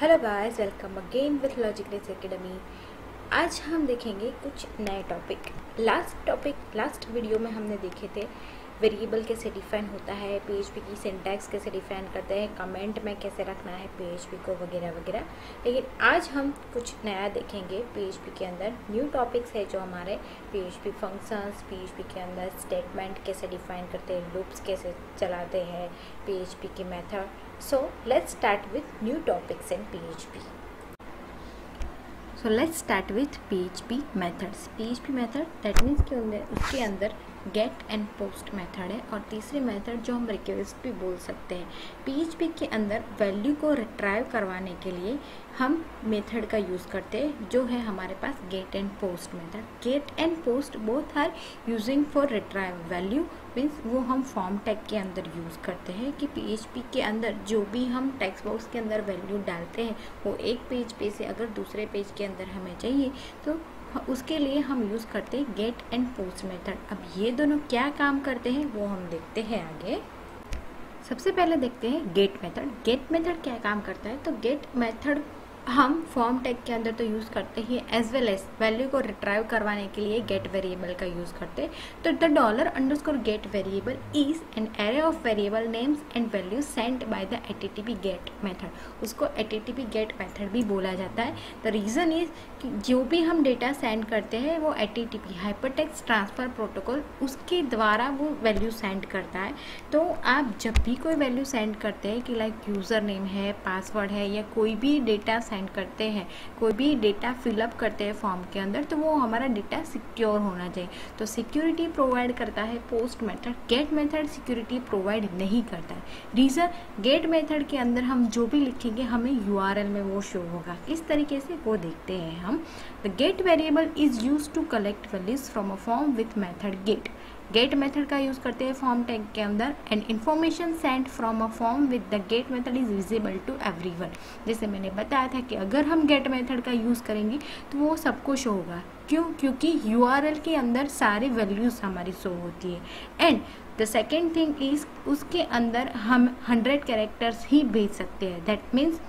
Hello guys, welcome again with Logicless Academy. आज हम देखेंगे कुछ नए टॉपिक। लास्ट वीडियो में हमने देखे थे वेरिएबल कैसे डिफाइन होता है, पीएचपी की सिंटैक्स कैसे डिफाइन करते हैं, कमेंट में कैसे रखना है पीएचपी को वगैरह वगैरह। लेकिन आज हम कुछ नया देखेंगे पीएचपी के अंदर। न्यू टॉपिक्स है जो हमारे पीएचपी फंक्शंस, पीएचपी के अंदर स्टेटमेंट कैसे डिफाइन करते हैं, लूप्स कैसे चलाते हैं, पीएचपी के method. So let's start with new topics in PHP. So let's start with PHP methods. PHP method that means कि उसके अंदर गेट एंड पोस्ट मेथड है और तीसरी मेथड जो हम रिक्वेस्ट भी बोल सकते हैं। PHP के अंदर वैल्यू को रिट्राइव करवाने के लिए हम मेथड का यूज़ करते हैं जो है हमारे पास get and post method. Get and post both are using for retrieve value, means वो हम फॉर्म टैग के अंदर यूज़ करते हैं कि PHP के अंदर जो भी हम टेक्स्ट बॉक्स के अंदर वैल्यू डालते हैं वो एक पेज पे से अगर दूसरे पेज के अंदर हमें चाहिए तो उसके लिए हम यूज़ करते हैं गेट एंड पोस्ट मेथड। अब ये दोनों क्या काम करते हैं वो हम देखते हैं आगे। सबसे पहले देखते हैं गेट मेथड। गेट मेथड क्या काम करता है, तो गेट मेथड हम फॉर्म टैग के अंदर तो यूज़ करते ही एज वेल एज वैल्यू को रिट्राइव करवाने के लिए गेट वेरिएबल का यूज़ करते हैं। तो the $_get variable is an array of variable names and values sent by the HTTP get method. उसको HTTP गेट मेथड भी बोला जाता है। द रीज़न इज कि जो भी हम डेटा सेंड करते हैं वो HTTP हाइपरटेक्स्ट ट्रांसफ़र प्रोटोकॉल उसके द्वारा वो वैल्यू सेंड करता है। तो आप जब भी कोई वैल्यू सेंड करते हैं कि लाइक यूज़र नेम है, पासवर्ड है या कोई भी डेटा सेंड करते हैं, कोई भी डेटा फिलअप करते हैं फॉर्म के अंदर, तो वो हमारा डेटा सिक्योर होना चाहिए। तो सिक्योरिटी प्रोवाइड करता है post method. Get method security provide नहीं करता है। रीज़न, गेट मेथड के अंदर हम जो भी लिखेंगे हमें URL में वो शो होगा। किस तरीके से वो देखते हैं हम। The get variable is use to collect values from a form with method get. Get method का यूज़ करते हैं फॉर्म टैग के अंदर and information send from a form with the get method is visible to everyone. जैसे मैंने बताया था कि अगर हम गेट मेथड का यूज़ करेंगे तो वो सबको शो होगा। क्यों? क्योंकि URL के अंदर सारी वैल्यूज़ हमारी शो होती है। And the second thing is उसके अंदर हम 100 कैरेक्टर्स ही भेज सकते हैं। That means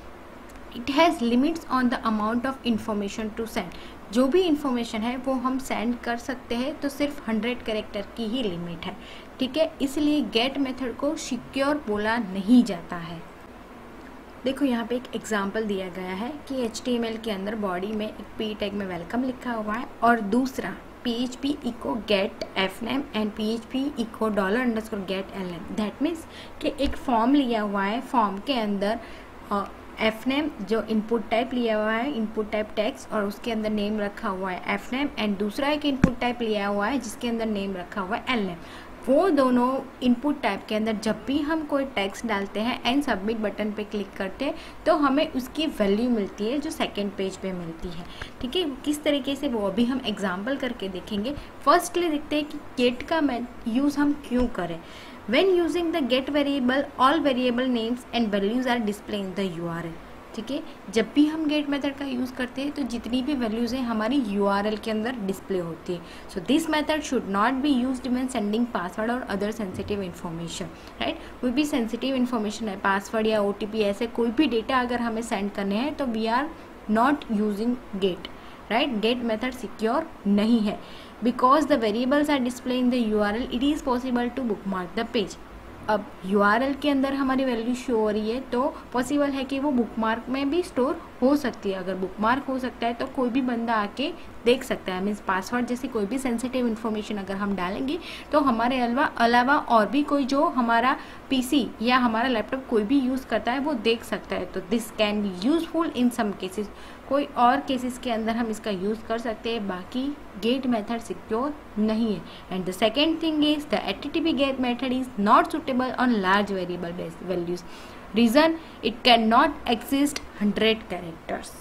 it has limits on the amount of information to send. जो भी इंफॉर्मेशन है वो हम सेंड कर सकते हैं, तो सिर्फ 100 कैरेक्टर की ही लिमिट है। ठीक है, इसलिए गेट मेथड को सिक्योर बोला नहीं जाता है। देखो यहाँ पे एक एग्जांपल दिया गया है कि HTML के अंदर बॉडी में एक p टैग में वेलकम लिखा हुआ है और दूसरा PHP echo get fname and PHP echo $_get ln। That means कि एक फॉर्म लिया हुआ है, फॉर्म के अंदर fname जो इनपुट टाइप लिया हुआ है, इनपुट टाइप टेक्स्ट, और उसके अंदर नेम रखा हुआ है fname एंड दूसरा एक इनपुट टाइप लिया हुआ है जिसके अंदर नेम रखा हुआ है lname। वो दोनों इनपुट टाइप के अंदर जब भी हम कोई टेक्स्ट डालते हैं एंड सबमिट बटन पे क्लिक करते हैं तो हमें उसकी वैल्यू मिलती है जो सेकंड पेज पे मिलती है। ठीक है, किस तरीके से वो अभी हम एग्जांपल करके देखेंगे। फर्स्टली देखते हैं कि गेट का यूज़ हम क्यों करें। When using the get variable, all variable names and values are displayed in the URL। ठीक है, जब भी हम गेट मेथड का यूज़ करते हैं तो जितनी भी वैल्यूज़ हैं हमारी URL के अंदर डिस्प्ले होती है। So this method should not be used when sending password और अदर सेंसिटिव इन्फॉर्मेशन। राइट, कोई भी सेंसिटिव इन्फॉर्मेशन है, पासवर्ड या OTP, ऐसे कोई भी डेटा अगर हमें सेंड करने हैं तो we are not using get. Right, get method secure नहीं है। Because the variables are display in the URL, it is possible to bookmark the page. अब URL के अंदर हमारी वैल्यू शो हो रही है तो पॉसिबल है कि वो बुकमार्क में भी स्टोर हो सकती है। अगर बुकमार्क हो सकता है तो कोई भी बंदा आके देख सकता है। मीन्स पासवर्ड जैसी कोई भी सेंसिटिव इन्फॉर्मेशन अगर हम डालेंगे तो हमारे अलावा और भी कोई जो हमारा PC या हमारा लैपटॉप कोई भी यूज़ करता है वो देख सकता है। तो this can be useful in some cases. कोई और केसेस के अंदर हम इसका यूज़ कर सकते हैं, बाकी गेट मेथड सिक्योर नहीं है। And the second thing is the HTTP get method is not suitable on large variable based values. Reason, it can not exist 100 characters.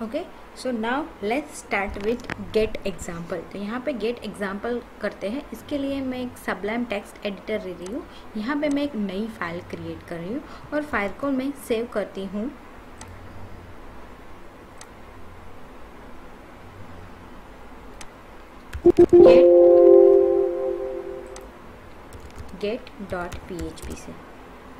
Okay, so now let's start with get example. तो यहाँ पे gate example करते हैं। इसके लिए मैं एक Sublime text editor ले रही हूँ। यहाँ पे मैं एक नई फाइल क्रिएट कर रही हूँ और फाइल को मैं सेव करती हूँ। get.php से।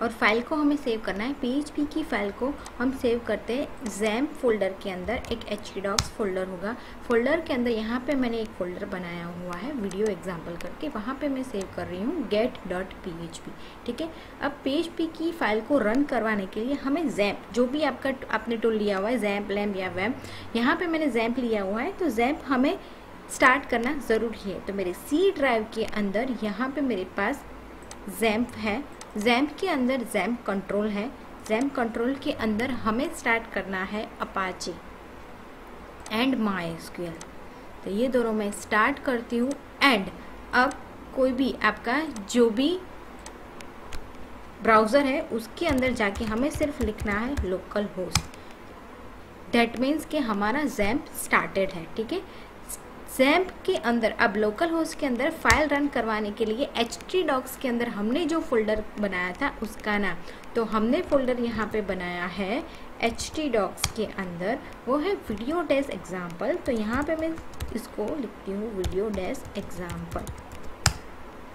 और फाइल को हमें सेव करना है। PHP की फाइल को हम सेव करते हैं XAMPP फोल्डर के अंदर। एक htdocs फोल्डर होगा, फोल्डर के अंदर यहाँ पे मैंने एक फोल्डर बनाया हुआ है वीडियो एग्जाम्पल करके, वहाँ पे मैं सेव कर रही हूँ get.php। ठीक है, अब PHP की फाइल को रन करवाने के लिए हमें XAMPP, जो भी आपने टूल लिया हुआ है XAMPP, LAMP या WAMP, यहाँ पे मैंने XAMPP लिया हुआ है, तो XAMPP हमें स्टार्ट करना ज़रूरी है। तो मेरे C ड्राइव के अंदर यहाँ पे मेरे पास XAMPP है। XAMPP के अंदर XAMPP कंट्रोल है। XAMPP कंट्रोल के अंदर हमें स्टार्ट करना है अपाचे एंड MySQL। तो ये दोनों मैं स्टार्ट करती हूँ। एंड अब कोई भी आपका जो भी ब्राउज़र है उसके अंदर जाके हमें सिर्फ लिखना है लोकल होस्ट। दैट मीन्स कि हमारा XAMPP स्टार्टेड है। ठीक है, XAMPP के अंदर अब लोकल होस्ट के अंदर फाइल रन करवाने के लिए htdocs के अंदर हमने जो फोल्डर बनाया था उसका नाम, तो हमने फोल्डर यहाँ पे बनाया है htdocs के अंदर, वो है वीडियो डेस एग्जाम्पल। तो यहाँ पे मैं इसको लिखती हूँ वीडियो डेस एग्जाम्पल।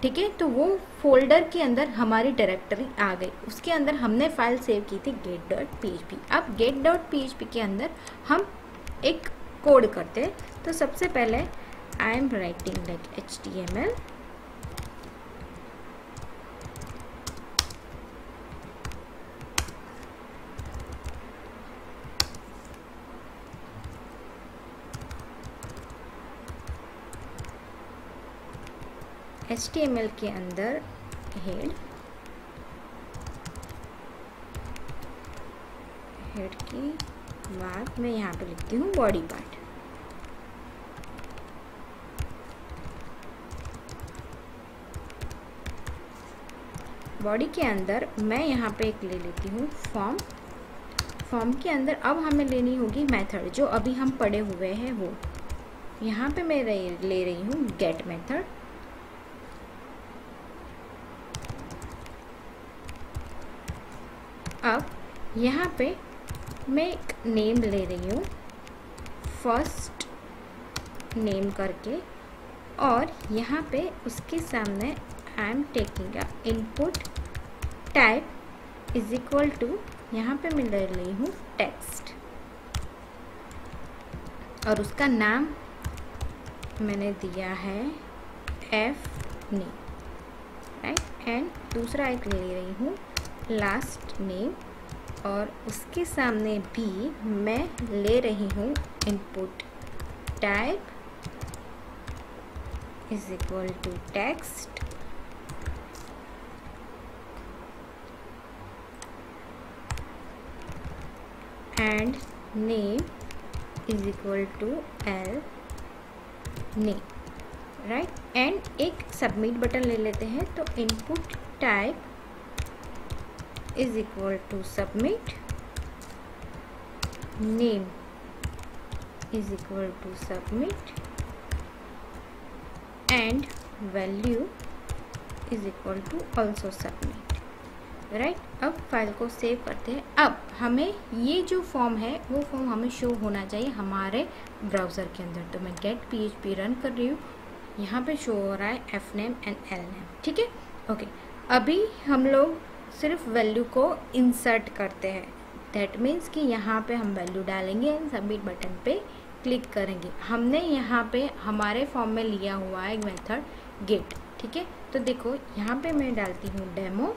ठीक है, तो वो फोल्डर के अंदर हमारी डायरेक्टरी आ गई, उसके अंदर हमने फाइल सेव की थी get.php। अब get.php के अंदर हम एक कोड करते हैं। तो सबसे पहले I am writing like HTML, HTML के अंदर हेड की बाद मैं यहाँ पे लिखती हूँ बॉडी पार्ट। बॉडी के अंदर मैं यहाँ पे एक ले लेती हूँ फॉर्म। फॉर्म के अंदर अब हमें लेनी होगी मेथड, जो अभी हम पढ़े हुए हैं वो। यहाँ पे मैं ले रही हूँ गेट मेथड। अब यहाँ पे मैं एक नेम ले रही हूँ फर्स्ट नेम करके, और यहाँ पे उसके सामने I am taking a input type is equal to, यहाँ पे मैं ले रही हूँ टेक्स्ट, और उसका नाम मैंने दिया है f नेम, राइट। एंड दूसरा एक ले रही हूँ लास्ट नेम, और उसके सामने भी मैं ले रही हूँ input type is equal to text, and name is equal to l name, right. And एक सबमिट बटन ले लेते हैं। तो input type is equal to submit, name is equal to submit, and value is equal to also submit, right. अब file को save करते हैं। अब हमें ये जो फॉर्म है वो फॉर्म हमें शो होना चाहिए हमारे ब्राउज़र के अंदर। तो मैं गेट PHP रन कर रही हूँ, यहाँ पे शो हो रहा है fname एंड lname। ठीक है, ओके। अभी हम लोग सिर्फ वैल्यू को इंसर्ट करते हैं। दैट मीन्स कि यहाँ पे हम वैल्यू डालेंगे एंड सबमिट बटन पे क्लिक करेंगे। हमने यहाँ पे हमारे फॉर्म में लिया हुआ है मेथड गेट। ठीक है, तो देखो यहाँ पे मैं डालती हूँ डेमो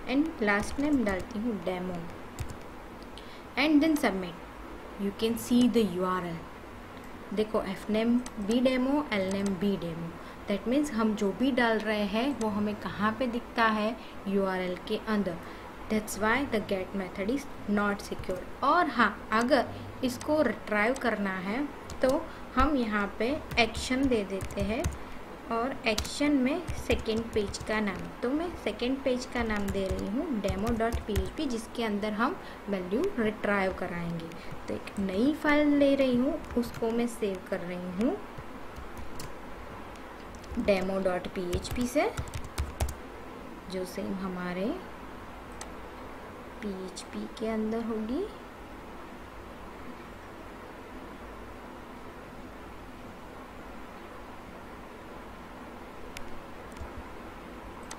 एंड लास्ट नेम डालती हूँ demo and then submit. You can see the URL। देखो fname भी डेमो, lname भी डेमो। दैट मीन्स हम जो भी डाल रहे हैं वो हमें कहाँ पे दिखता है, URL के अंदर। That's why the get method is not secure. और हाँ, अगर इसको रिट्राइव करना है तो हम यहाँ पे एक्शन दे देते हैं, और एक्शन में सेकेंड पेज का नाम, तो मैं सेकेंड पेज का नाम दे रही हूँ demo.php, जिसके अंदर हम वैल्यू रिट्राइव कराएंगे। तो एक नई फाइल ले रही हूँ, उसको मैं सेव कर रही हूँ demo.php से, जो सेम हमारे PHP के अंदर होगी।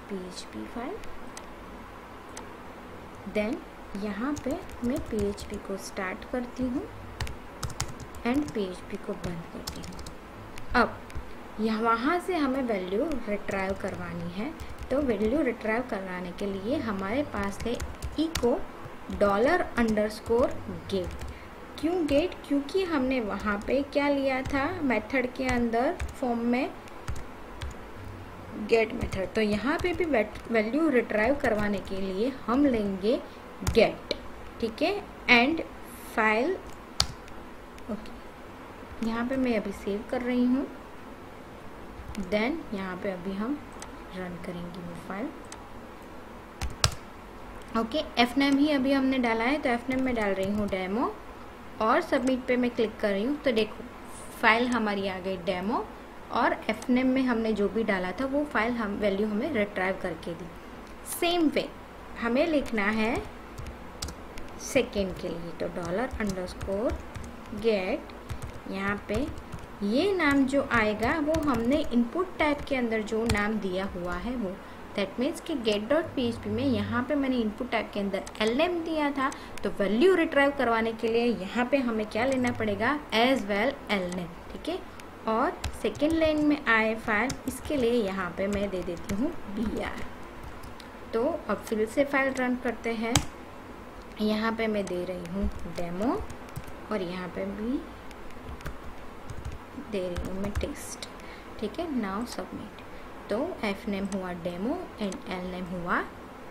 PHP फाइल देन यहाँ पे मैं PHP को स्टार्ट करती हूँ एंड PHP को बंद करती हूँ। अब वहाँ से हमें वैल्यू रिट्राइव करवानी है, तो वैल्यू रिट्राइव करवाने के लिए हमारे पास है इको $_get। क्यों गेट? क्योंकि हमने वहाँ पे क्या लिया था मेथड के अंदर फॉर्म में गेट मेथड, तो यहाँ पे भी वैल्यू रिट्राइव करवाने के लिए हम लेंगे गेट, ठीक है, एंड फाइल। ओके, यहाँ पे मैं अभी सेव कर रही हूँ, देन यहाँ पे अभी हम रन करेंगे वो फाइल। ओके, fname ही अभी हमने डाला है, तो fname में डाल रही हूँ डेमो और सबमिट पे मैं क्लिक कर रही हूँ। तो देखो फाइल हमारी आ गई डेमो, और fname में हमने जो भी डाला था वो फाइल हम वैल्यू हमें रिट्राइव करके दी। सेम वे हमें लिखना है सेकेंड के लिए, तो $_get, यहाँ पे ये नाम जो आएगा वो हमने इनपुट टाइप के अंदर जो नाम दिया हुआ है वो, दैट मीन्स कि get.php में यहाँ पे मैंने इनपुट टाइप के अंदर lname दिया था, तो वैल्यू रिट्राइव करवाने के लिए यहाँ पे हमें क्या लेना पड़ेगा एज वेल lname, ठीक है। और सेकेंड लाइन में आए फाइल, इसके लिए यहाँ पे मैं दे देती हूँ br। तो अब फिर से फाइल रन करते हैं, यहाँ पे मैं दे रही हूँ डेमो और यहाँ पे भी दे रही हूँ मैं टेस्ट, ठीक है। नाउ सबमिट, तो fname हुआ डेमो एंड lname हुआ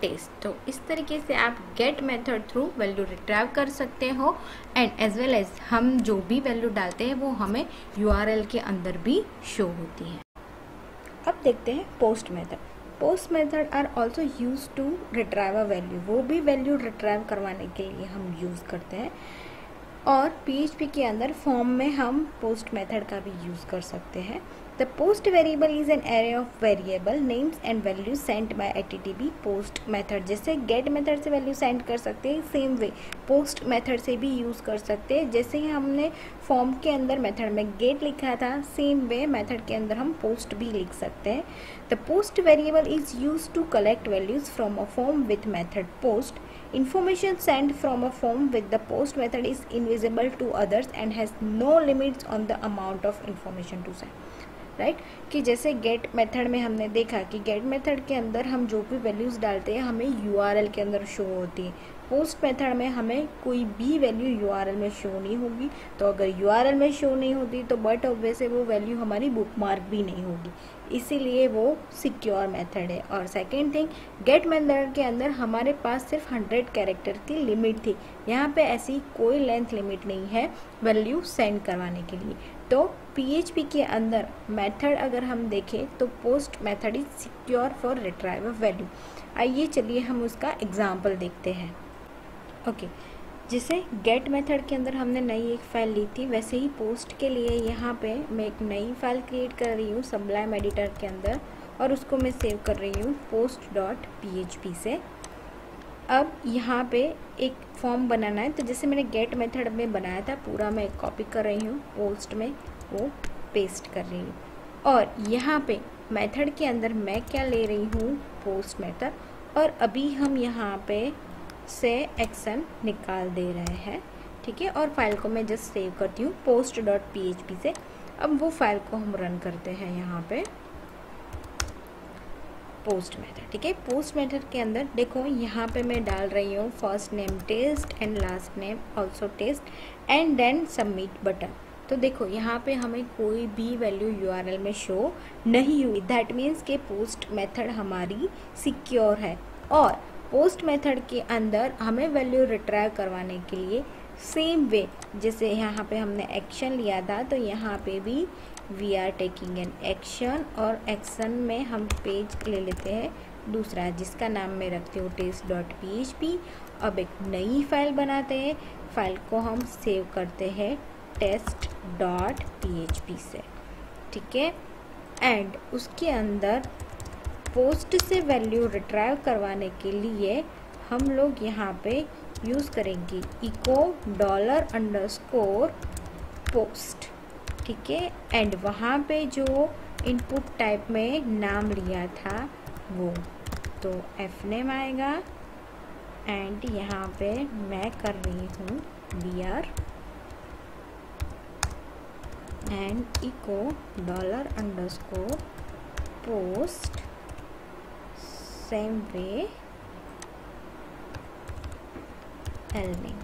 टेस्ट। तो इस तरीके से आप get method through value retrieve कर सकते हो, एंड एज वेल एज हम जो भी वैल्यू डालते हैं वो हमें URL के अंदर भी शो होती है। अब देखते हैं post method. Post method are also use to retrieve a value, वो भी वैल्यू रिट्राइव करवाने के लिए हम यूज़ करते हैं। और PHP के अंदर फॉर्म में हम पोस्ट मेथड का भी यूज़ कर सकते हैं। The post variable is an array of variable names and values sent by HTTP post method। जैसे get मेथड से वैल्यू सेंड कर सकते हैं, सेम वे पोस्ट मेथड से भी यूज़ कर सकते हैं। जैसे ही हमने फॉर्म के अंदर मेथड में get लिखा था, सेम वे मेथड के अंदर हम पोस्ट भी लिख सकते हैं। The post variable is used to collect values from a form with method post। Information sent from a form with the post method is invisible to others and has no limits on the amount of information to send। Right कि जैसे get method में हमने देखा कि get method के अंदर हम जो भी वैल्यूज़ डालते हैं हमें URL के अंदर शो होती है। पोस्ट मेथड में हमें कोई भी वैल्यू URL में शो नहीं होगी। तो अगर URL में शो नहीं होती तो बट ऑब्वियसली वो वैल्यू हमारी बुकमार्क भी नहीं होगी, इसीलिए वो सिक्योर मेथड है। और सेकेंड थिंग, गेट मेथड के अंदर हमारे पास सिर्फ 100 कैरेक्टर की लिमिट थी, यहाँ पे ऐसी कोई लेंथ लिमिट नहीं है वैल्यू सेंड करवाने के लिए। तो PHP के अंदर मेथड अगर हम देखें तो post method is secure for retrieve of value. आइए चलिए हम उसका एग्जांपल देखते हैं। ओके, जैसे गेट मेथड के अंदर हमने नई एक फ़ाइल ली थी, वैसे ही पोस्ट के लिए यहाँ पे मैं एक नई फ़ाइल क्रिएट कर रही हूँ सबलाइम एडिटर के अंदर, और उसको मैं सेव कर रही हूँ post.php से। अब यहाँ पे एक फॉर्म बनाना है, तो जैसे मैंने गेट मेथड में बनाया था पूरा मैं कॉपी कर रही हूँ, पोस्ट में वो पेस्ट कर रही हूँ। और यहाँ पे मेथड के अंदर मैं क्या ले रही हूँ पोस्ट मेथड, और अभी हम यहाँ पे से एक्शन निकाल दे रहे हैं, ठीक है। और फाइल को मैं जस्ट सेव करती हूँ post.php से। अब वो फाइल को हम रन करते हैं यहाँ पे पोस्ट मेथड, ठीक है। पोस्ट मेथड के अंदर देखो यहाँ पे मैं डाल रही हूँ first name test and last name also test and then submit button. तो देखो यहाँ पे हमें कोई भी वैल्यू URL में शो नहीं हुई, दैट मीन्स के पोस्ट मेथड हमारी सिक्योर है। और पोस्ट मेथड के अंदर हमें वैल्यू रिट्राइव करवाने के लिए सेम वे जैसे यहाँ पे हमने एक्शन लिया था, तो यहाँ पे भी we are taking an action, और एक्शन में हम पेज ले लेते हैं दूसरा जिसका नाम मैं रखती हूँ test.php। अब एक नई फाइल बनाते हैं, फाइल को हम सेव करते हैं test.php से, ठीक है। एंड उसके अंदर पोस्ट से वैल्यू रिट्राइव करवाने के लिए हम लोग यहाँ पे यूज़ करेंगे इको $_post, ठीक है। एंड वहाँ पे जो इनपुट टाइप में नाम लिया था वो, तो fname आएगा एंड यहाँ पे मैं कर रही हूँ BR and echo $_ post same way एलमिंग।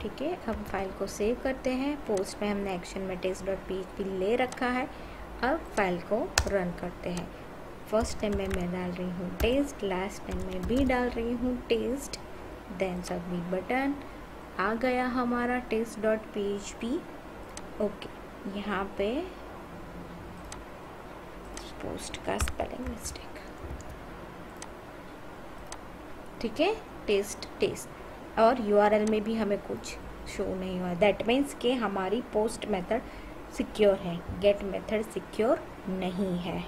ठीक है, अब फाइल को सेव करते हैं। पोस्ट में हमने एक्शन में test.php ले रखा है। अब फाइल को रन करते हैं। फर्स्ट टाइम में मैं डाल रही हूँ टेस्ट, लास्ट टाइम में भी डाल रही हूँ टेस्ट, देन सबमिट बटन। आ गया हमारा test.php। ओके, यहाँ पे पोस्ट का स्पेलिंग मिस्टेक। ठीक है, टेस्ट और URL में भी हमें कुछ शो नहीं हुआ। दैट मीन्स कि हमारी पोस्ट मेथड सिक्योर है, गेट मेथड सिक्योर नहीं है।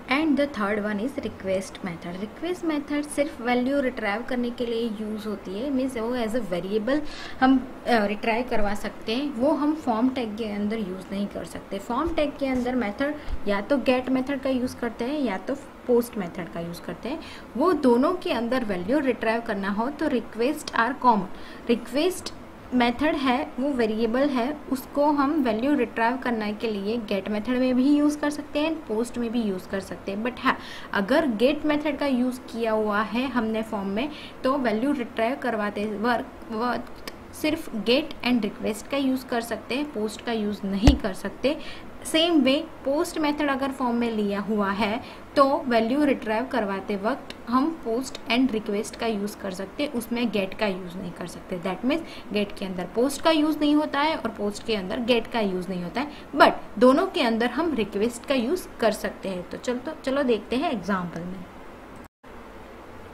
And the third one is request method. Request method सिर्फ वैल्यू रिट्राइव करने के लिए यूज़ होती है। मीन्स वो एज अ वेरिएबल हम रिट्राइव करवा सकते हैं, वो हम फॉर्म टैग के अंदर यूज़ नहीं कर सकते। फॉर्म टैग के अंदर मेथड या तो गेट मेथड का यूज़ करते हैं या तो पोस्ट मेथड का यूज़ करते हैं। वो दोनों के अंदर वैल्यू रिट्राइव करना हो तो request are common. Request method है वो वेरिएबल है, उसको हम वैल्यू रिट्राइव करने के लिए गेट मेथड में भी यूज़ कर सकते हैं, पोस्ट में भी यूज़ कर सकते हैं। बट हाँ, अगर गेट मेथड का यूज़ किया हुआ है हमने फॉर्म में तो वैल्यू रिट्राइव करवाते वक्त सिर्फ गेट एंड रिक्वेस्ट का यूज़ कर सकते हैं, पोस्ट का यूज़ नहीं कर सकते। सेम वे पोस्ट मेथड अगर फॉर्म में लिया हुआ है तो वैल्यू रिट्राइव करवाते वक्त हम पोस्ट एंड रिक्वेस्ट का यूज़ कर सकते हैं, उसमें गेट का यूज़ नहीं कर सकते। दैट मीन्स गेट के अंदर पोस्ट का यूज़ नहीं होता है और पोस्ट के अंदर गेट का यूज़ नहीं होता है, बट दोनों के अंदर हम रिक्वेस्ट का यूज़ कर सकते हैं। तो चलो देखते हैं एग्जाम्पल में।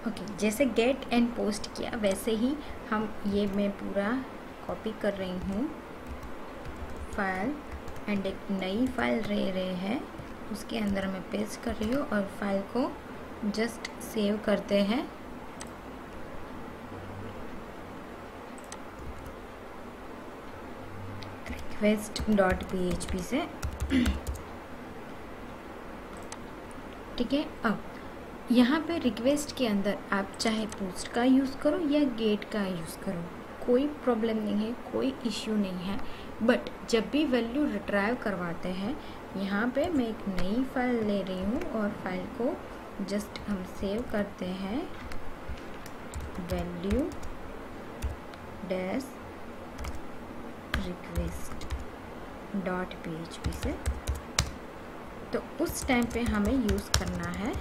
ओके, जैसे गेट एंड पोस्ट किया वैसे ही हम ये मैं पूरा कॉपी कर रही हूँ फाइल एंड एक नई फाइल ले रहे हैं, उसके अंदर मैं पेस्ट कर रही हूँ और फाइल को जस्ट सेव करते हैं। request.php से। ठीक है, अब यहाँ पे रिक्वेस्ट के अंदर आप चाहे पोस्ट का यूज़ करो या गेट का यूज़ करो, कोई प्रॉब्लम नहीं है, कोई इश्यू नहीं है। बट जब भी वैल्यू रिट्राइव करवाते हैं, यहाँ पे मैं एक नई फाइल ले रही हूँ और फाइल को जस्ट हम सेव करते हैं वैल्यू डैश request.php से। तो उस टाइम पे हमें यूज़ करना है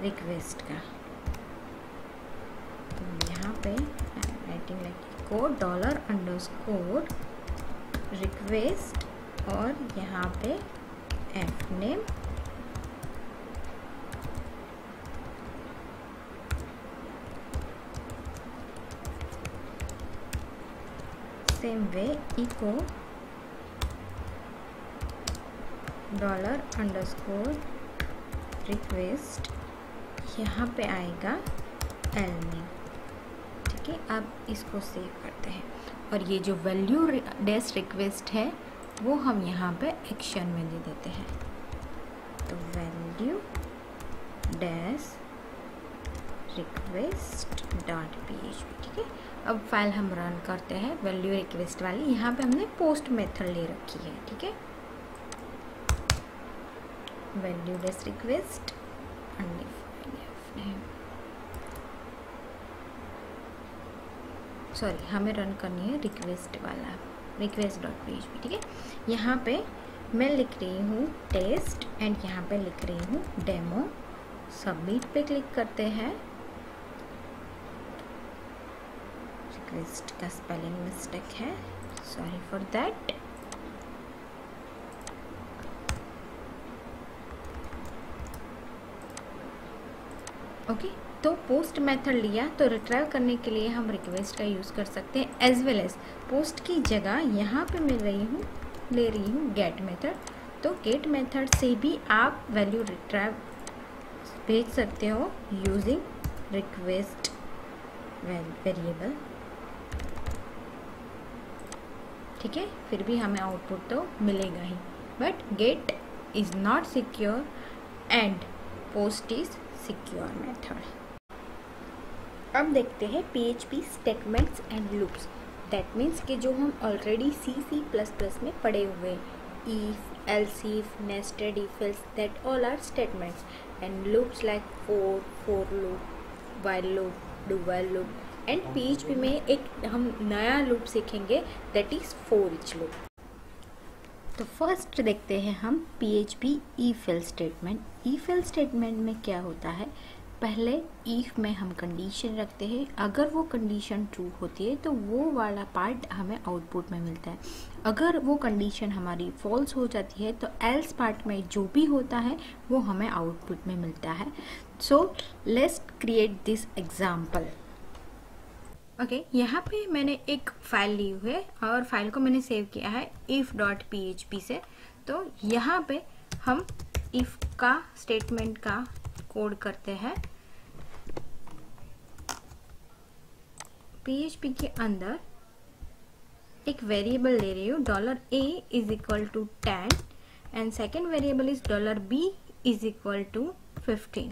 रिक्वेस्ट का। तो यहाँ पे राइटिंग लाइक $_ रिक्वेस्ट और यहाँ पे fname same way echo $_ request, यहाँ पे आएगा एलमिंग। ठीक है, अब इसको सेव करते हैं और ये जो वैल्यू डैश रिक्वेस्ट है वो हम यहाँ पे एक्शन में दे देते हैं। तो वैल्यू डैश request.php। ठीक है, अब फाइल हम रन करते हैं वैल्यू रिक्वेस्ट वाली। यहाँ पे हमने पोस्ट मेथड ले रखी है। ठीक है, वैल्यू डैश रिक्वेस्ट सॉरी हमें रन करनी है रिक्वेस्ट वाला request.php। ठीक है, यहाँ पे मैं लिख रही हूँ टेस्ट एंड यहाँ पे लिख रही हूँ डेमो। सबमिट पे क्लिक करते हैं। रिक्वेस्ट का स्पेलिंग मिस्टेक है, सॉरी फॉर दैट। ओके, तो पोस्ट मेथड लिया तो रिट्राइव करने के लिए हम रिक्वेस्ट का यूज़ कर सकते हैं, एज वेल एज पोस्ट की जगह यहाँ पे ले रही हूँ गेट मेथड। तो गेट मेथड से भी आप वैल्यू रिट्राइव भेज सकते हो यूजिंग रिक्वेस्ट वेरिएबल। ठीक है, फिर भी हमें आउटपुट तो मिलेगा ही, but get is not secure and post is secure method. अब देखते हैं PHP statements and loops. That means कि जो हम ऑलरेडी C++ में पढ़े हुए हैं, if, else if, nested if else, that all are statements, and loops like for loop, while loop, do while loop, and PHP में एक हम नया लूप सीखेंगे, that is for each loop। तो फर्स्ट देखते हैं हम PHP if else statement. if else statement में क्या होता है, पहले if में हम कंडीशन रखते हैं, अगर वो कंडीशन ट्रू होती है तो वो वाला पार्ट हमें आउटपुट में मिलता है। अगर वो कंडीशन हमारी फॉल्स हो जाती है तो एल्स पार्ट में जो भी होता है वो हमें आउटपुट में मिलता है। So let's create this example. Okay, यहाँ पे मैंने एक फाइल ली हुई है और फाइल को मैंने सेव किया है if.php से। तो यहाँ पे हम if का स्टेटमेंट का कोड करते हैं। PHP के अंदर एक वेरिएबल ले रही हूँ $a is equal to 10 and second variable is $b is equal to 15।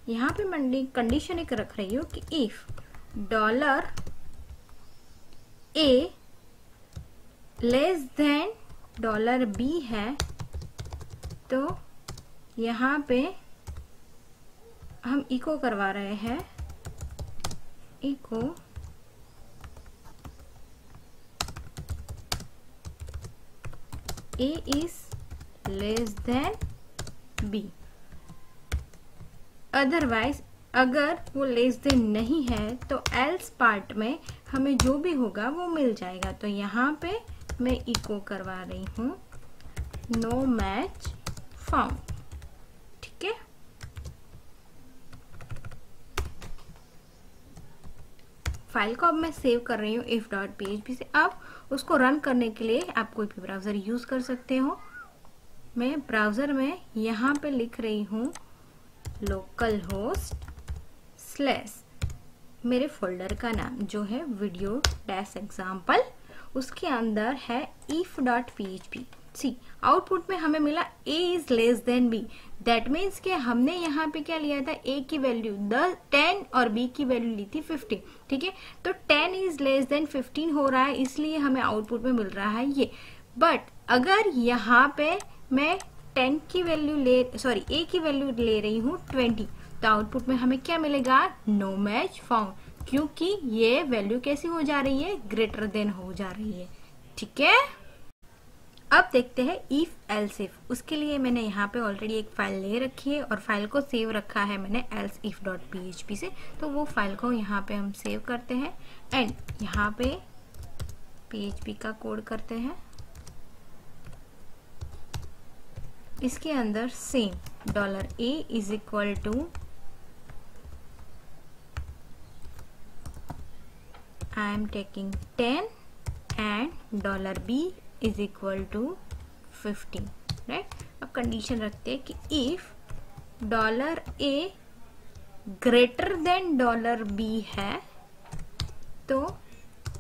यहाँ पे मैं कंडीशन एक रख रही हूँ कि if $a less than $b है तो यहाँ पे हम इको करवा रहे हैं, echo A is less than B। Otherwise अगर वो लेस देन नहीं है तो एल्स पार्ट में हमें जो भी होगा वो मिल जाएगा। तो यहाँ पे मैं इको करवा रही हूँ नो मैच फाउंड। ठीक है, फाइल को अब मैं सेव कर रही हूँ if.php से। अब उसको रन करने के लिए आप कोई भी ब्राउज़र यूज़ कर सकते हो। मैं ब्राउज़र में यहाँ पे लिख रही हूँ लोकल होस्ट / मेरे फोल्डर का नाम जो है video-example, उसके अंदर है if.php। सी आउटपुट में हमें मिला a is less than b। That means कि हमने यहाँ पे क्या लिया था, a की वैल्यू 10 और b की वैल्यू ली थी 15। ठीक है, तो 10 इज लेस देन 15 हो रहा है, इसलिए हमें आउटपुट में मिल रहा है ये। बट अगर यहाँ पे मैं 10 की वैल्यू a की वैल्यू ले रही हूँ 20, तो आउटपुट में हमें क्या मिलेगा, नो मैच फाउंड, क्योंकि ये वैल्यू कैसी हो जा रही है, ग्रेटर देन हो जा रही है। ठीक है, अब देखते हैं इफ एल्स इफ। उसके लिए मैंने यहाँ पे ऑलरेडी एक फाइल ले रखी है और फाइल को सेव रखा है मैंने else if.php से। तो वो फाइल को यहाँ पे हम सेव करते हैं एंड यहाँ पे PHP का कोड करते हैं। इसके अंदर same $a is equal to I am taking 10 and $b is equal to 15। Right, अब कंडीशन रखते हैं कि if $a greater than $b है तो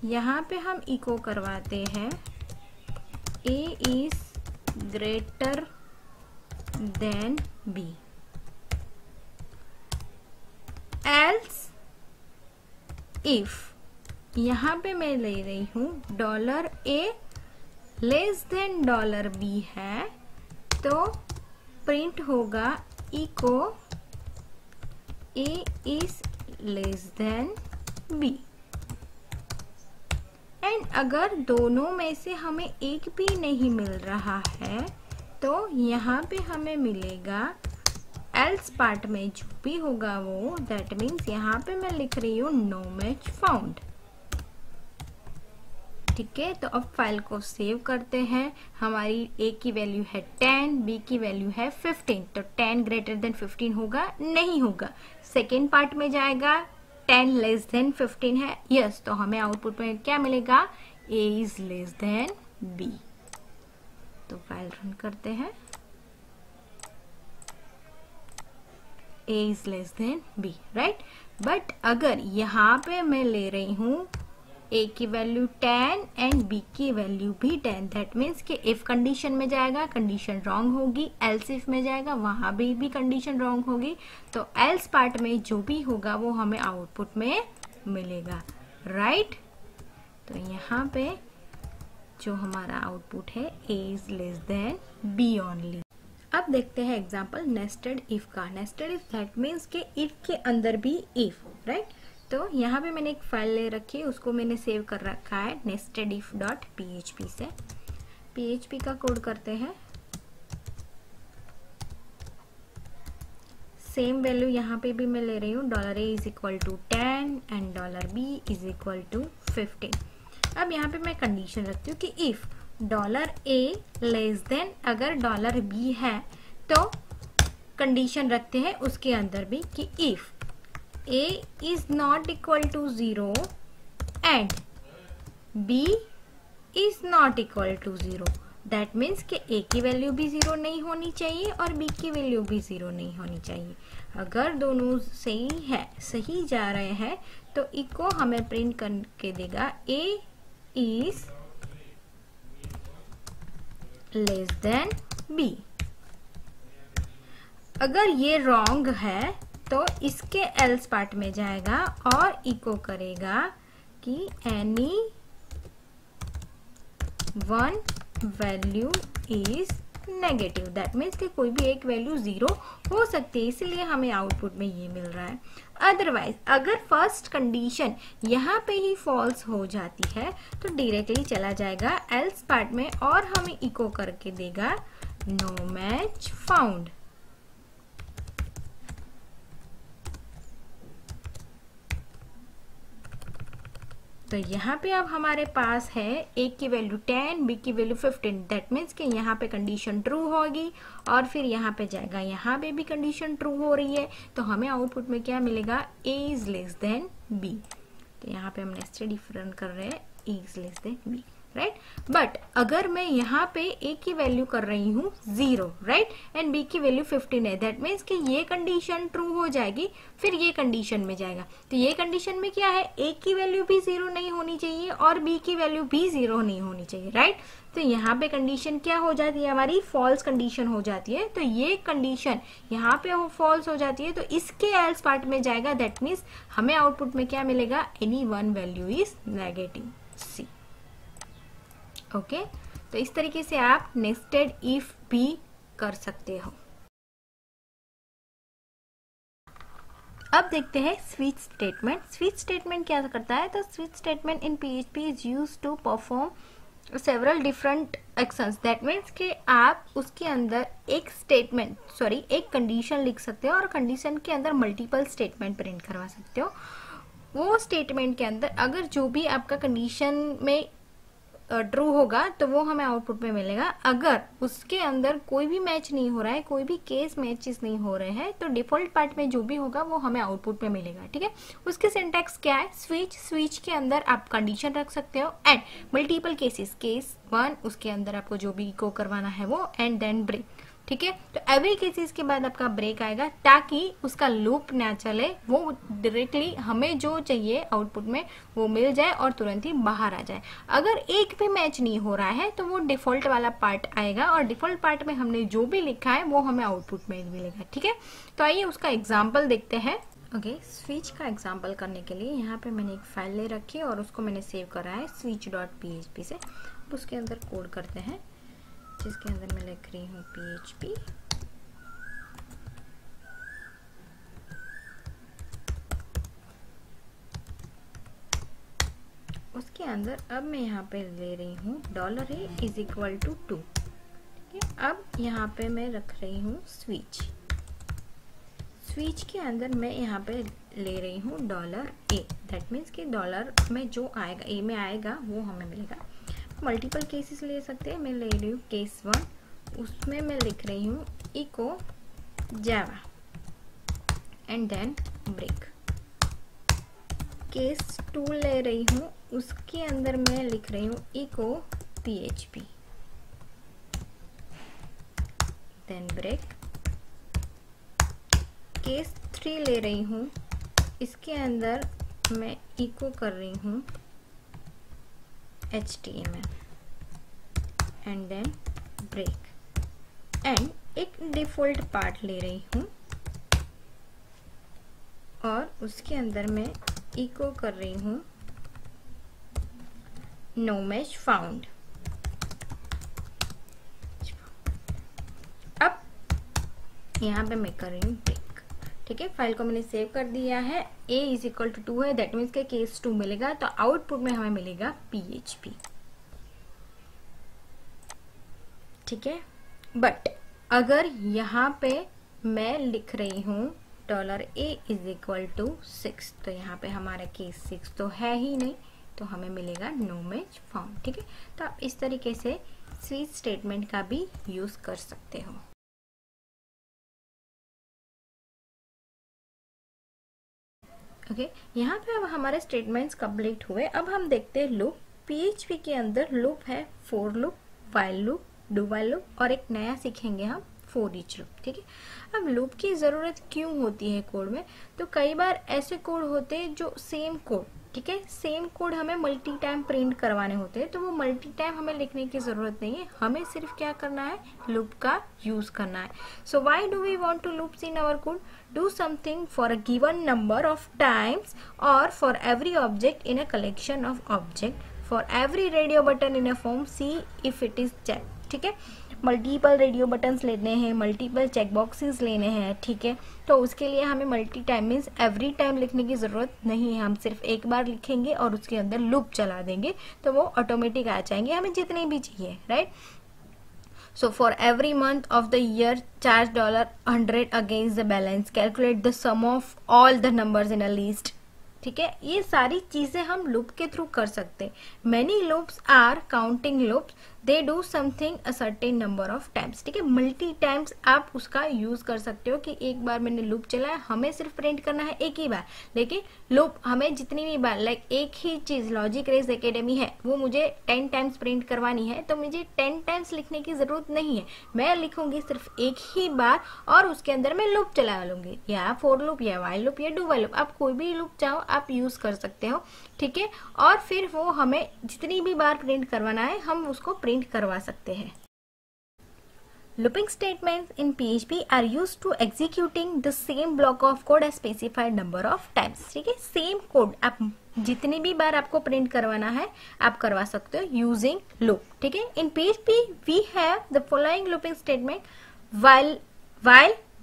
यहाँ पे हम इको करवाते हैं a is greater than b। Else if यहाँ पे मैं ले रही हूँ $a लेस देन $b है तो प्रिंट होगा echo a is less than b। And अगर दोनों में से हमें एक भी नहीं मिल रहा है तो यहाँ पे हमें मिलेगा एल्स पार्ट में जो भी होगा वो, दैट मीन्स यहाँ पे मैं लिख रही हूँ नो मैच फाउंड। ठीक है, तो अब फाइल को सेव करते हैं। हमारी a की वैल्यू है 10, b की वैल्यू है 15, तो 10 ग्रेटर देन 15 होगा, नहीं होगा। सेकेंड पार्ट में जाएगा 10 लेस देन 15 है, यस, तो हमें आउटपुट में क्या मिलेगा, a is less than b। तो फाइल रन करते हैं, a is less than b, right. But अगर यहाँ पे मैं ले रही हूँ ए की वैल्यू 10 एंड बी की वैल्यू भी 10। दैट मीन्स कि इफ कंडीशन में जाएगा कंडीशन रॉन्ग होगी, एल्स इफ में जाएगा वहां भी कंडीशन रॉन्ग होगी। तो एल्स पार्ट में जो भी होगा वो हमें आउटपुट में मिलेगा, राइट। तो यहाँ पे जो हमारा आउटपुट है A is less than B only. अब देखते हैं एग्जाम्पल नेस्टेड इफ का। नेस्टेड इफ दैट मीन्स के इफ के अंदर भी इफ, राइट। तो यहाँ पे मैंने एक फाइल ले रखी है, उसको मैंने सेव कर रखा है nestedif.php से। php का कोड करते हैं। सेम वैल्यू यहाँ पे भी मैं ले रही हूँ, $a is equal to 10 and $b is equal to 15। अब यहाँ पे मैं कंडीशन रखती हूँ कि इफ $a लेस देन अगर $b है तो कंडीशन रखते हैं उसके अंदर भी कि if a is not equal to 0 and b is not equal to 0। That means कि a की वैल्यू भी 0 नहीं होनी चाहिए और b की वैल्यू भी 0 नहीं होनी चाहिए। अगर दोनों सही जा रहे हैं तो इको हमें प्रिंट करके देगा a is less than b। अगर ये रॉन्ग है तो इसके एल्स पार्ट में जाएगा और इको करेगा कि any one value is negative. That means कि कोई भी एक वैल्यू 0 हो सकती है, इसलिए हमें आउटपुट में ये मिल रहा है। अदरवाइज अगर फर्स्ट कंडीशन यहाँ पे ही फॉल्स हो जाती है तो डायरेक्टली चला जाएगा एल्स पार्ट में और हमें इको करके देगा नो मैच फाउंड। तो यहाँ पे अब हमारे पास है ए की वैल्यू 10, बी की वैल्यू 15। दैट मीन्स कि यहाँ पे कंडीशन ट्रू होगी और फिर यहाँ पे जाएगा, यहाँ पे भी कंडीशन ट्रू हो रही है तो हमें आउटपुट में क्या मिलेगा, ए इज लेस देन बी। तो यहाँ पे हम नेस्टेड इफ रन कर रहे हैं A is less than B, right. But अगर मैं यहाँ पे ए की वैल्यू कर रही हूँ 0, राइट, एंड बी की वैल्यू 15 है, दैट मीन्स कि ये कंडीशन ट्रू हो जाएगी फिर ये कंडीशन में जाएगा। तो ये कंडीशन में क्या है, ए की वैल्यू भी 0 नहीं होनी चाहिए और बी की वैल्यू भी 0 नहीं होनी चाहिए, राइट। तो यहाँ पे कंडीशन क्या हो जाती है, हमारी फॉल्स कंडीशन हो जाती है। तो ये कंडीशन यहाँ पे फॉल्स हो जाती है तो इसके एल्स पार्ट में जाएगा। दैट मीन्स हमें आउटपुट में क्या मिलेगा, any one value is negative, see. Okay तो इस तरीके से आप नेस्टेड इफ भी कर सकते हो। अब देखते हैं स्विच स्टेटमेंट। स्विच स्टेटमेंट क्या करता है, तो switch statement in PHP is used to perform several different actions. That means कि आप उसके अंदर एक कंडीशन लिख सकते हो और कंडीशन के अंदर मल्टीपल स्टेटमेंट प्रिंट करवा सकते हो। वो स्टेटमेंट के अंदर अगर जो भी आपका कंडीशन में ट्रू होगा तो वो हमें आउटपुट में मिलेगा। अगर उसके अंदर कोई भी मैच नहीं हो रहा है, कोई भी केस मैचेस नहीं हो रहे हैं, तो डिफॉल्ट पार्ट में जो भी होगा वो हमें आउटपुट में मिलेगा, ठीक है। उसके सिंटैक्स क्या है, स्विच के अंदर आप कंडीशन रख सकते हो एंड मल्टीपल केसेस, केस 1 उसके अंदर आपको जो भी इको करवाना है वो, एंड देन ब्रेक, ठीक है। तो एवरी केसेस के बाद आपका ब्रेक आएगा ताकि उसका लूप ना चले, वो डायरेक्टली हमें जो चाहिए आउटपुट में वो मिल जाए और तुरंत ही बाहर आ जाए। अगर एक भी मैच नहीं हो रहा है तो वो डिफॉल्ट वाला पार्ट आएगा और डिफॉल्ट पार्ट में हमने जो भी लिखा है वो हमें आउटपुट में मिलेगा, ठीक है। तो आइए उसका एग्जाम्पल देखते हैं। ओके, स्विच का एग्जाम्पल करने के लिए यहाँ पे मैंने एक फाइल ले रखी है और उसको मैंने सेव करा है switch.php से। अब उसके अंदर कोड करते हैं जिसके अंदर मैं लिख रही हूँ PHP। उसके अंदर अब मैं यहाँ पे ले रही हूँ $a इज इक्वल टू 2, ठीक है। अब यहाँ पे मैं रख रही हूँ स्विच के अंदर मैं यहाँ पे ले रही हूँ $a। दैट मीन्स कि डॉलर में जो आएगा, ए में आएगा वो हमें मिलेगा। मल्टीपल केसेस ले सकते हैं, मैं ले रही हूँ केस 1, उसमें मैं लिख रही हूँ echo Java and then break. Case 2 ले रही हूँ, उसके अंदर मैं लिख रही हूँ echo PHP then break. Case 3 ले रही हूँ, इसके अंदर मैं इको कर रही हूँ HTML and then break and एक डिफॉल्ट पार्ट ले रही हूँ और उसके अंदर मैं इको कर रही हूँ नो मैच फाउंड। अब यहाँ पे मैं कर रही हूँ ब्रेक। ठीक है, फाइल को मैंने सेव कर दिया है। a इज इक्वल टू 2 है, दैट मीन्स के केस 2 मिलेगा, तो आउटपुट में हमें मिलेगा PHP। ठीक है, बट अगर यहाँ पे मैं लिख रही हूँ $a इज इक्वल टू 6, तो यहाँ पे हमारा केस 6 तो है ही नहीं, तो हमें मिलेगा नो मैच फाउंड। ठीक है, तो आप इस तरीके से स्विच स्टेटमेंट का भी यूज कर सकते हो। ओके, यहाँ पे अब हमारे स्टेटमेंट्स कंप्लीट हुए। अब हम देखते हैं लूप। PHP के अंदर लूप है for loop, while loop, do while loop और एक नया सीखेंगे हम फॉर ईच लूप। ठीक है, अब लूप की जरूरत क्यों होती है कोड में? तो कई बार ऐसे कोड होते हैं जो सेम कोड, ठीक है, सेम कोड हमें मल्टी टाइम प्रिंट करवाने होते हैं, तो वो मल्टी टाइम हमें लिखने की जरूरत नहीं है, हमें सिर्फ क्या करना है, लूप का यूज करना है। So why do we want to loops in our code? Do something for a given number of times or for every object in a collection of object, for every radio button in a form, see if it is checked। ठीक है, multiple radio buttons लेने हैं, multiple check boxes लेने हैं। ठीक है, तो उसके लिए हमें multi time means every time लिखने की ज़रूरत नहीं है, हम सिर्फ एक बार लिखेंगे और उसके अंदर लूप चला देंगे तो वो ऑटोमेटिक आ जाएंगे हमें जितने भी चाहिए, right. So for every month of the year, charge $100 against the balance. Calculate the sum of all the numbers in a list. ठीक है, ये सारी चीजें हम लूप के थ्रू कर सकते हैं। Many loops are counting loops. They do something a certain number of times। ठीक है, मल्टी टाइम्स आप उसका यूज कर सकते हो कि एक बार मैंने लूप चलाया, हमें सिर्फ प्रिंट करना है एक ही बार, लेकिन लूप हमें जितनी भी बार, लाइक एक ही चीज लॉजिक रेस एकेडमी है, वो मुझे 10 टाइम्स प्रिंट करवानी है, तो मुझे 10 टाइम्स लिखने की जरूरत नहीं है, मैं लिखूंगी सिर्फ एक ही बार और उसके अंदर मैं लूप चला लूंगी, या फॉर लूप या व्हाइल लूप या डू व्हाइल लूप, आप कोई भी लूप चाहो आप यूज कर सकते हो। ठीक है, और फिर वो हमें जितनी भी बार प्रिंट करवाना है हम उसको प्रिंट करवा सकते हैं। Looping statements in PHP are used to executing the same block of code as specified number of times। ठीक है, सेम कोड आप जितनी भी बार आपको प्रिंट करवाना है आप करवा सकते हो यूजिंग लूप। ठीक है, इन PHP we have the following looping statement while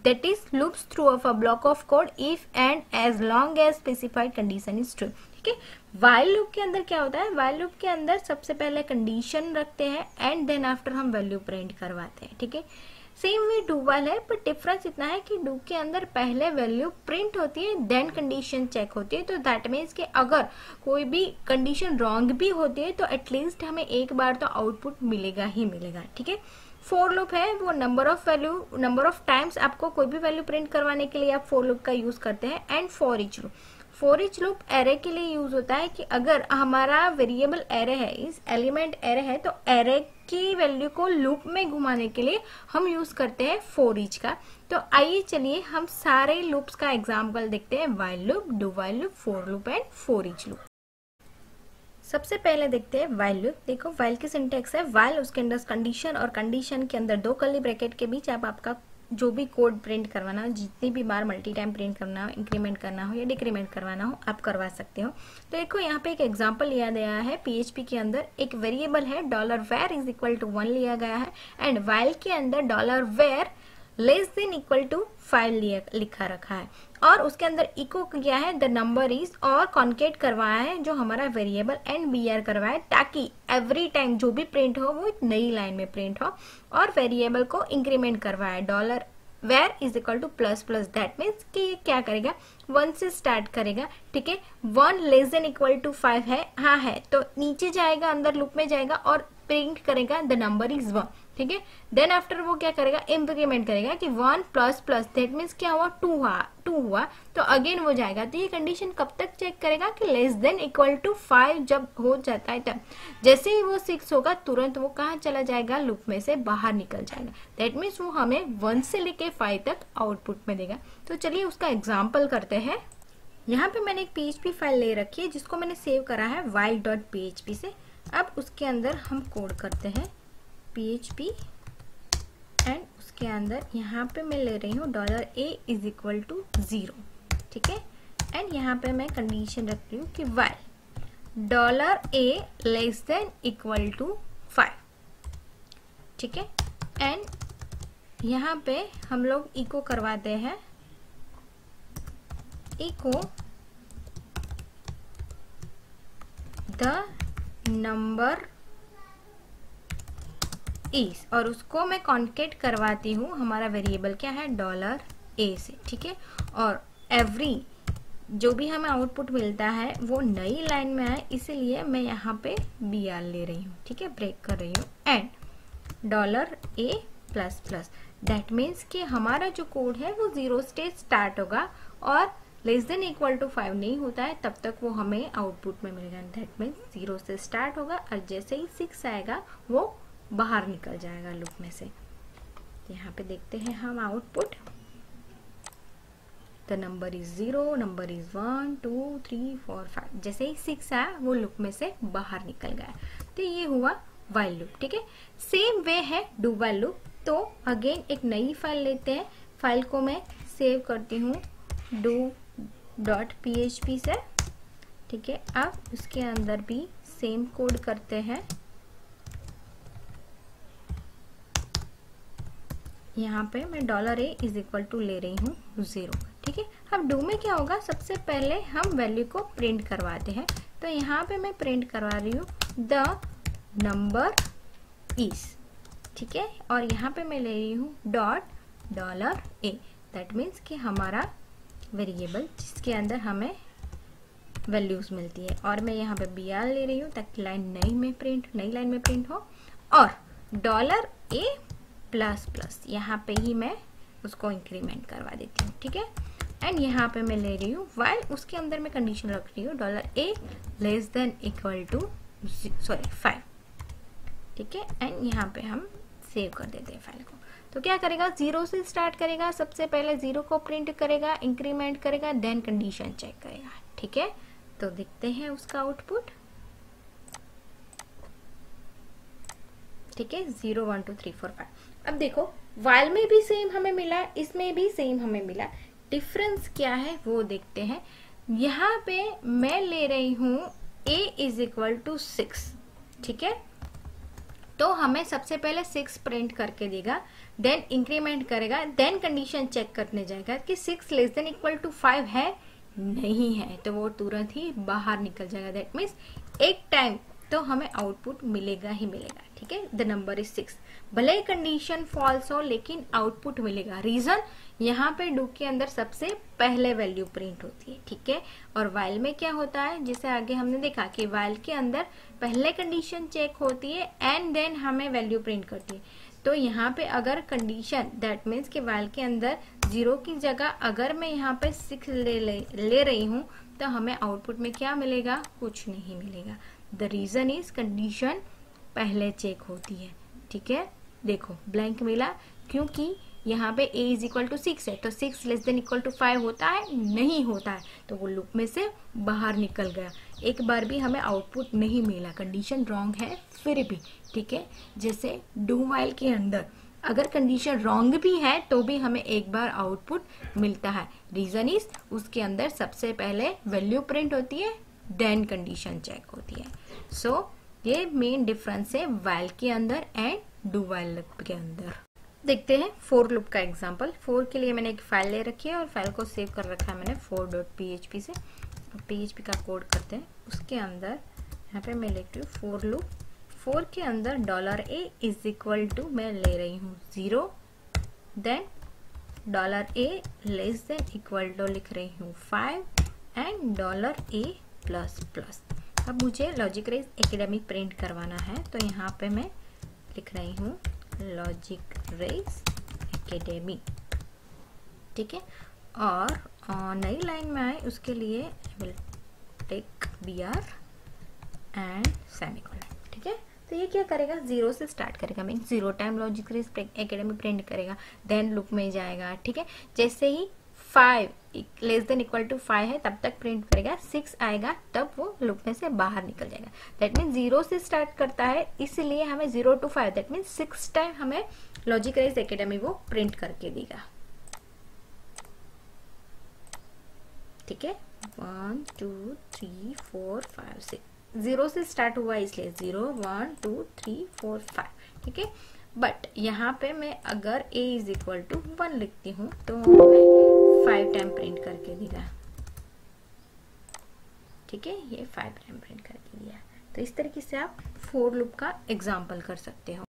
that is loops through of a block of code if and as long as specified condition is true। ठीक है, while लूप के अंदर क्या होता है, while लूप के अंदर सबसे पहले कंडीशन रखते हैं एंड देन आफ्टर हम वैल्यू प्रिंट करवाते हैं। ठीक है, सेम वे डू व्हाइल है, पर डिफरेंस इतना है कि डू के अंदर पहले वैल्यू प्रिंट होती है देन कंडीशन चेक होती है, तो दैट मीन्स कि अगर कोई भी कंडीशन रॉन्ग भी होती है तो एटलीस्ट हमें एक बार तो आउटपुट मिलेगा ही मिलेगा। ठीक है, फॉर लूप है वो नंबर ऑफ टाइम्स आपको कोई भी वैल्यू प्रिंट करवाने के लिए आप फॉर लूप का यूज करते हैं। And for each loop array के लिए यूज होता है कि अगर हमारा वेरिएबल एरे है, इस एलिमेंट एरे है, तो एरे की वैल्यू को लूप में घुमाने के लिए हम यूज करते हैं फॉर ईच का। तो आइए चलिए हम सारे लूप्स का एग्जाम्पल देखते हैं, while loop, do while loop, for loop and for each loop. सबसे पहले देखते हैं व्हाइल लूप। देखो व्हाइल की सिंटेक्स है व्हाइल, उसके अंदर कंडीशन और कंडीशन के अंदर 2 कर्ली ब्रैकेट के बीच आप आपका जो भी कोड प्रिंट करवाना हो, जितनी भी बार मल्टी टाइम प्रिंट करना हो, इंक्रीमेंट करना हो या डिक्रीमेंट करवाना हो, आप करवा सकते हो। तो देखो यहाँ पे एक एग्जांपल लिया गया है, PHP के अंदर एक वेरिएबल है $var इज इक्वल टू 1 लिया गया है एंड व्हाइल के अंदर $var less than equal to 5 लिखा रखा है और उसके अंदर इको किया है द नंबर इज और कॉन्केट करवाया है जो हमारा वेरिएबल एंड br करवाया ताकि एवरी टाइम जो भी प्रिंट हो वो एक नई लाइन में प्रिंट हो, और वेरिएबल को इंक्रीमेंट करवाया $var is equal two plus plus, that means कि ये क्या करेगा 1 से स्टार्ट करेगा। ठीक है, 1 लेस देन इक्वल टू 5 है, हाँ है, तो नीचे जाएगा, अंदर लूप में जाएगा और प्रिंट करेगा द नंबर इज 1। ठीक है, देन आफ्टर वो क्या करेगा, इंक्रीमेंट करेगा कि 1 प्लस प्लस, दैट मीन्स क्या हुआ 2 हुआ, तो अगेन वो जाएगा। तो ये कंडीशन कब तक चेक करेगा कि लेस देन इक्वल टू 5 जब हो जाता है, तब जैसे ही वो 6 होगा तुरंत वो कहाँ चला जाएगा, लूप में से बाहर निकल जाएगा। दैट मीन्स वो हमें 1 से लेके 5 तक आउटपुट में देगा। तो चलिए उसका एग्जाम्पल करते हैं। यहाँ पे मैंने एक PHP फाइल ले रखी है जिसको मैंने सेव करा है while.php से। अब उसके अंदर हम कोड करते हैं PHP एंड उसके अंदर यहाँ पे मैं ले रही हूँ $a इज इक्वल टू 0, ठीक है। एंड यहाँ पे मैं कंडीशन रख रही हूँ कि while $a less than equal to 5, ठीक है। एंड यहाँ पे हम लोग इको करवाते हैं, इको द नंबर इज, और उसको मैं कॉन्केट करवाती हूँ, हमारा वेरिएबल क्या है $a से, ठीक है। और एवरी जो भी हमें आउटपुट मिलता है वो नई लाइन में है, इसीलिए मैं यहाँ पे BR ले रही हूँ, ठीक है, ब्रेक कर रही हूँ। And $a plus plus, that means कि हमारा जो कोड है वो 0 से स्टार्ट होगा और लेस देन इक्वल टू 5 नहीं होता है तब तक वो हमें आउटपुट में मिलेगा। दैट मीन्स 0 से स्टार्ट होगा और जैसे ही 6 आएगा वो बाहर निकल जाएगा लूप में से। यहाँ पे देखते हैं हम output, the number is 0, number is 1 2 3 4 5, जैसे ही 6 आया वो लूप में से बाहर निकल गया। तो ये हुआ while लूप, ठीक है। सेम वे है डू while लूप। तो अगेन एक नई फाइल लेते हैं, फाइल को मैं सेव करती हूँ do.php से, ठीक है। अब उसके अंदर भी सेम कोड करते हैं, यहाँ पे मैं $a इज इक्वल टू ले रही हूँ 0, ठीक है। अब डू में क्या होगा, सबसे पहले हम वैल्यू को प्रिंट करवाते हैं। तो यहाँ पे मैं प्रिंट करवा रही हूँ द नंबर इज, ठीक है। और यहाँ पे मैं ले रही हूँ $a, दैट मीन्स कि हमारा वेरिएबल जिसके अंदर हमें वैल्यूज मिलती है। और मैं यहाँ पे BR ले रही हूँ ताकि नई लाइन में प्रिंट हो। और $a प्लस प्लस यहाँ पे ही मैं उसको इंक्रीमेंट करवा देती हूँ, ठीक है। एंड यहाँ पे मैं ले रही हूँ while, उसके अंदर मैं कंडीशन रख रही हूँ $a less than equal to 5, ठीक है। एंड यहाँ पे हम सेव कर देते हैं फाइल को। तो क्या करेगा, 0 से स्टार्ट करेगा, सबसे पहले 0 को प्रिंट करेगा, इंक्रीमेंट करेगा, देन कंडीशन चेक करेगा, ठीक है। तो देखते हैं उसका आउटपुट, ठीक है, 0 1 2 3 4 5। अब देखो while में भी सेम हमें मिला, इसमें भी सेम हमें मिला, डिफरेंस क्या है वो देखते हैं। यहाँ पे मैं ले रही हूँ a इज इक्वल टू 6, ठीक है। तो हमें सबसे पहले 6 प्रिंट करके देगा, देन इंक्रीमेंट करेगा, देन कंडीशन चेक करने जाएगा कि 6 लेस देन इक्वल टू 5 है, नहीं है, तो वो तुरंत ही बाहर निकल जाएगा। दैट मीन्स एक टाइम तो हमें आउटपुट मिलेगा ही मिलेगा, ठीक है। द नंबर इज 6, भले ही कंडीशन फॉल्स हो लेकिन आउटपुट मिलेगा। रीजन, यहाँ पे डू के अंदर सबसे पहले वैल्यू प्रिंट होती है, ठीक है। और वाइल में क्या होता है, जिसे आगे हमने देखा कि वाइल के अंदर पहले कंडीशन चेक होती है एंड देन हमें वैल्यू प्रिंट करती है। तो यहाँ पे अगर कंडीशन, दैट मीन्स कि वाइल के अंदर 0 की जगह अगर मैं यहाँ पे 6 ले रही हूँ तो हमें आउटपुट में क्या मिलेगा, कुछ नहीं मिलेगा। द रीजन इज कंडीशन पहले चेक होती है, ठीक है। देखो ब्लैंक मिला क्योंकि यहाँ पे a इज इक्वल टू 6 है, तो 6 लेस देन इक्वल टू 5 होता है, नहीं होता है, तो वो लूप में से बाहर निकल गया। एक बार भी हमें आउटपुट नहीं मिला, कंडीशन रॉन्ग है फिर भी, ठीक है। जैसे डू वाइल के अंदर अगर कंडीशन रॉन्ग भी है तो भी हमें एक बार आउटपुट मिलता है। रीजन इज उसके अंदर सबसे पहले वैल्यू प्रिंट होती है, देन कंडीशन चेक होती है। सो ये मेन डिफरेंस है वाइल के अंदर एंड डू वाइल लूप के अंदर। देखते हैं फोर लूप का एग्जांपल। फोर के लिए मैंने एक फाइल ले रखी है और फाइल को सेव कर रखा है मैंने for.php से। PHP का कोड करते हैं, उसके अंदर यहाँ पे मैं लिखती हूँ फोर लूप। फोर के अंदर $a इज इक्वल टू मैं ले रही हूँ 0, then $a less than equal to लिख रही हूँ 5 एंड $a प्लस प्लस। अब मुझे लॉजिक रेज एकेडमी प्रिंट करवाना है, तो यहाँ पे मैं लिख रही हूँ लॉजिक रेज एकेडमी, ठीक है। और नई लाइन में आए उसके लिए will take BR and semicolon, ठीक है। तो ये क्या करेगा, 0 से स्टार्ट करेगा, mean 0 time Logic Rays Academy print करेगा, देन लूप में जाएगा, ठीक है। जैसे ही 5 लेस देन इक्वल टू 5 है तब तक प्रिंट करेगा, 6 आएगा तब वो लूप में से बाहर निकल जाएगा। दैट मीन 0 से स्टार्ट करता है, इसलिए हमें 0 to 5 दैट मीन 6 टाइम हमें लॉजिकराइज एकेडमी वो प्रिंट करके देगा। ठीक है, 1 2 3 4 5 6, 0 से स्टार्ट हुआ इसलिए 0 1 2 3 4 5। ठीक है, बट यहाँ पे मैं अगर a इज इक्वल टू 1 लिखती हूँ तो हमें 5 टाइम प्रिंट करके देगा। ठीक है, ये 5 टाइम प्रिंट करके दिया। तो इस तरीके से आप फोर लूप का एग्जाम्पल कर सकते हो।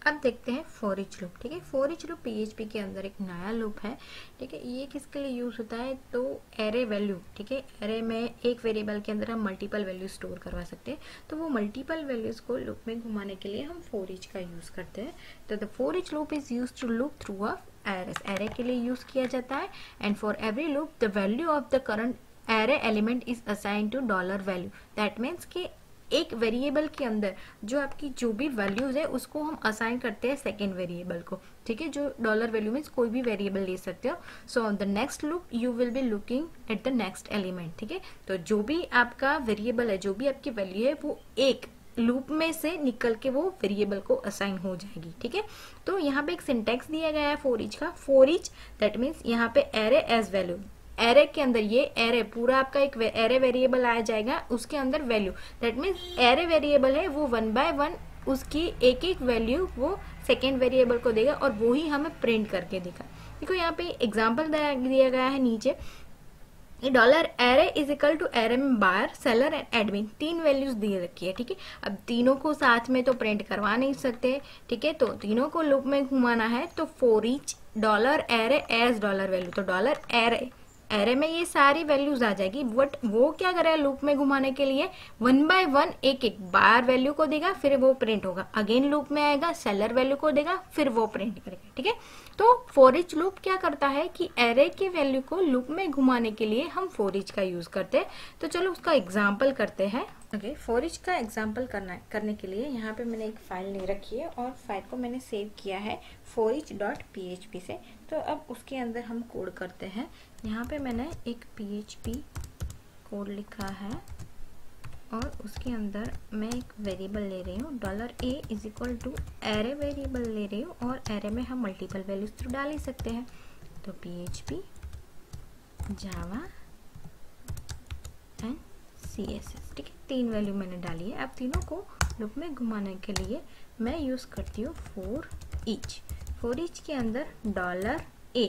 अब देखते हैं फॉर ईच लूप। ठीक है, फॉर ईच लूप PHP के अंदर एक नया लूप है। ठीक है, ये किसके लिए यूज होता है, तो एरे वैल्यू। ठीक है, एरे में एक वेरिएबल के अंदर हम मल्टीपल वैल्यू स्टोर करवा सकते हैं, तो वो मल्टीपल वैल्यूज को लूप में घुमाने के लिए हम फॉर ईच का यूज करते हैं। तो the for each loop is use to loop through a arrays, array के लिए यूज किया जाता है। And for every loop the value of the current array element is assign to dollar value. That means कि एक variable के अंदर जो आपकी जो भी वैल्यूज है उसको हम असाइन करते हैं सेकेंड वेरिएबल को। ठीक है, जो डॉलर वैल्यू मीन्स कोई भी वेरिएबल ले सकते हो। So on the next loop you will be looking at the next element. ठीक है, तो जो भी आपका वेरिएबल है, जो भी आपकी वैल्यू है, वो एक लूप में से निकल के वो वेरिएबल को असाइन हो जाएगी। ठीक है, तो यहाँ पे एक सिंटेक्स दिया गया है फॉर ईच का। फॉर ईच दैट मीन्स यहाँ पे एरे एज वैल्यू, एरे के अंदर ये एरे पूरा आपका एक एरे वेरिएबल आ जाएगा, उसके अंदर value. That means array variable है वो 1 by 1 उसकी एक एक वैल्यू वो सेकेंड वेरिएबल को देगा और वो ही हमें प्रिंट करके देगा। देखो यहाँ पे एग्जाम्पल दिया गया है नीचे, dollar array is equal to array में buyer seller and admin, 3 values दिए रखी है। ठीक है, अब तीनों को साथ में तो प्रिंट करवा नहीं सकते। ठीक है, तो तीनों को लूप में घुमाना है, तो for each dollar array as dollar value, तो डॉलर एरे, एरे में ये सारी वैल्यूज आ जाएगी। बट वो क्या करेगा लूप में घुमाने के लिए 1 by 1 एक एक बार वैल्यू को देगा, फिर वो प्रिंट होगा, अगेन लूप में आएगा, सेलर वैल्यू को देगा, फिर वो प्रिंट करेगा। ठीक है, तो फॉर ईच लूप क्या करता है कि एरे की वैल्यू को लूप में घुमाने के लिए हम फॉर ईच का यूज करते हैं। तो चलो उसका एग्जाम्पल करते हैं। ओके, फॉर ईच का एग्जाम्पल करने के लिए यहाँ पे मैंने एक फाइल ले रखी है और फाइल को मैंने सेव किया है foreach.php से। तो अब उसके अंदर हम कोड करते हैं। यहाँ पे मैंने एक PHP कोड लिखा है और उसके अंदर मैं एक वेरिएबल ले रही हूँ, $a is equal to array variable ले रही हूँ, और एरे में हम मल्टीपल वैल्यूज तो डाल ही सकते हैं। तो PHP जावा एंड CSS। ठीक है, 3 वैल्यू मैंने डाली है। अब तीनों को लूप में घुमाने के लिए मैं यूज करती हूँ फॉर ईच। फॉर ईच के अंदर $a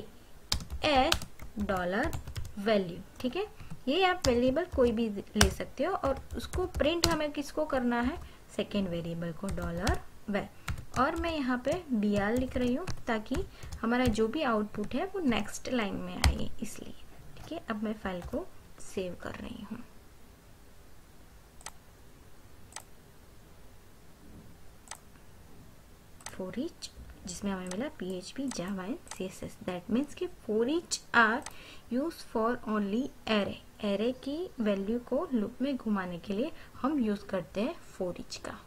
एज डॉलर वैल्यू। ठीक है, ये आप वेरिएबल कोई भी ले सकते हो और उसको प्रिंट हमें किसको करना है, सेकेंड वेरिएबल को, डॉलर वैल। और मैं यहाँ पे BR लिख रही हूँ ताकि हमारा जो भी आउटपुट है वो नेक्स्ट लाइन में आए, इसलिए। ठीक है, अब मैं फाइल को सेव कर रही हूँ। फॉर ईच जिसमें हमें मिला PHP Java and CSS। That means कि for each are use for only array, array की वैल्यू को लूप में घुमाने के लिए हम यूज करते हैं फॉर ईच का।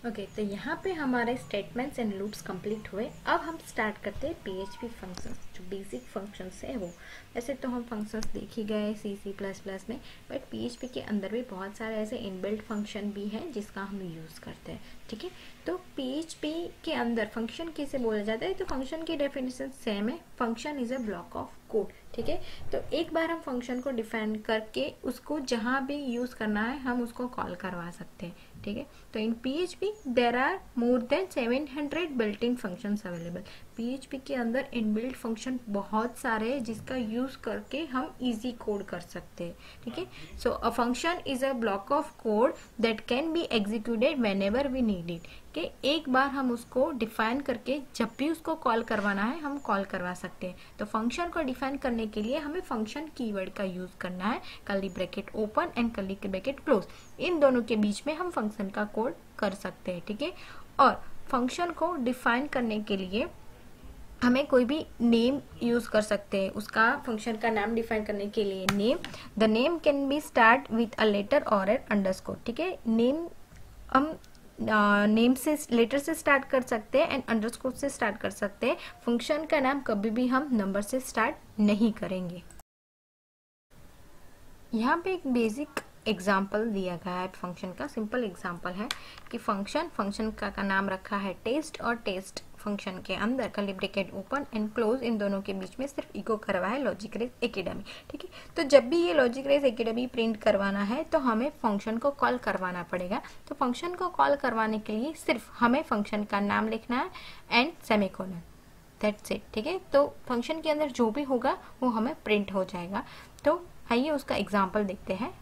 ओके, तो यहाँ पे हमारे स्टेटमेंट्स एंड लूप्स कंप्लीट हुए। अब हम स्टार्ट करते हैं PHP फंक्शंस, जो बेसिक फंक्शंस है वो। वैसे तो हम फंक्शंस देख ही गए C++ में, बट PHP के अंदर भी बहुत सारे ऐसे इनबिल्ट फंक्शन भी हैं जिसका हम यूज़ करते हैं। ठीक है, तो PHP के अंदर फंक्शन कैसे बोला जाता है, तो फंक्शन की डेफिनेशन सेम है, function is a block of code. ठीक है, तो एक बार हम फंक्शन को डिफाइन करके उसको जहाँ भी यूज़ करना है हम उसको कॉल करवा सकते हैं। ठीक है, तो in PHP there are more than 700 built in functions available. PHP के अंदर इनबिल्ट फंक्शन बहुत सारे हैं जिसका यूज करके हम इजी कोड कर सकते हैं। ठीक है, so a function is a block of code that can be executed whenever we need it. कि एक बार हम उसको डिफाइन करके जब भी उसको कॉल करवाना है हम कॉल करवा सकते हैं। तो फंक्शन को डिफाइन करने के लिए हमें फंक्शन कीवर्ड का यूज करना है, curly bracket open and curly bracket close, इन दोनों के बीच में हम फंक्शन का कोड कर सकते हैं। ठीक है, और फंक्शन को डिफाइन करने के लिए हमें कोई भी नेम यूज कर सकते हैं, उसका फंक्शन का नाम डिफाइन करने के लिए name. The name can be start with a letter और एन अंडरस्कोर। ठीक है, नेम हम नेम से, लेटर से स्टार्ट कर सकते हैं एंड अंडरस्कोर से स्टार्ट कर सकते हैं। फंक्शन का नाम कभी भी हम नंबर से स्टार्ट नहीं करेंगे। यहाँ पे एक बेसिक एग्जाम्पल दिया गया है फंक्शन का, सिंपल एग्जाम्पल है कि फंक्शन का नाम रखा है टेस्ट और टेस्ट फंक्शन के अंदर curly bracket open and close, इन दोनों के बीच में सिर्फ इको करवा है लॉजिक रेस एकेडमी। ठीक है, तो जब भी ये लॉजिक रेस एकेडमी प्रिंट करवाना है तो हमें फंक्शन को कॉल करवाना पड़ेगा। तो फंक्शन को कॉल करवाने के लिए सिर्फ हमें फंक्शन का नाम लिखना है एंड सेमीकोलन, दैट्स इट। ठीक है, तो फंक्शन के अंदर जो भी होगा वो हमें प्रिंट हो जाएगा। तो आइए उसका एग्जाम्पल देखते हैं।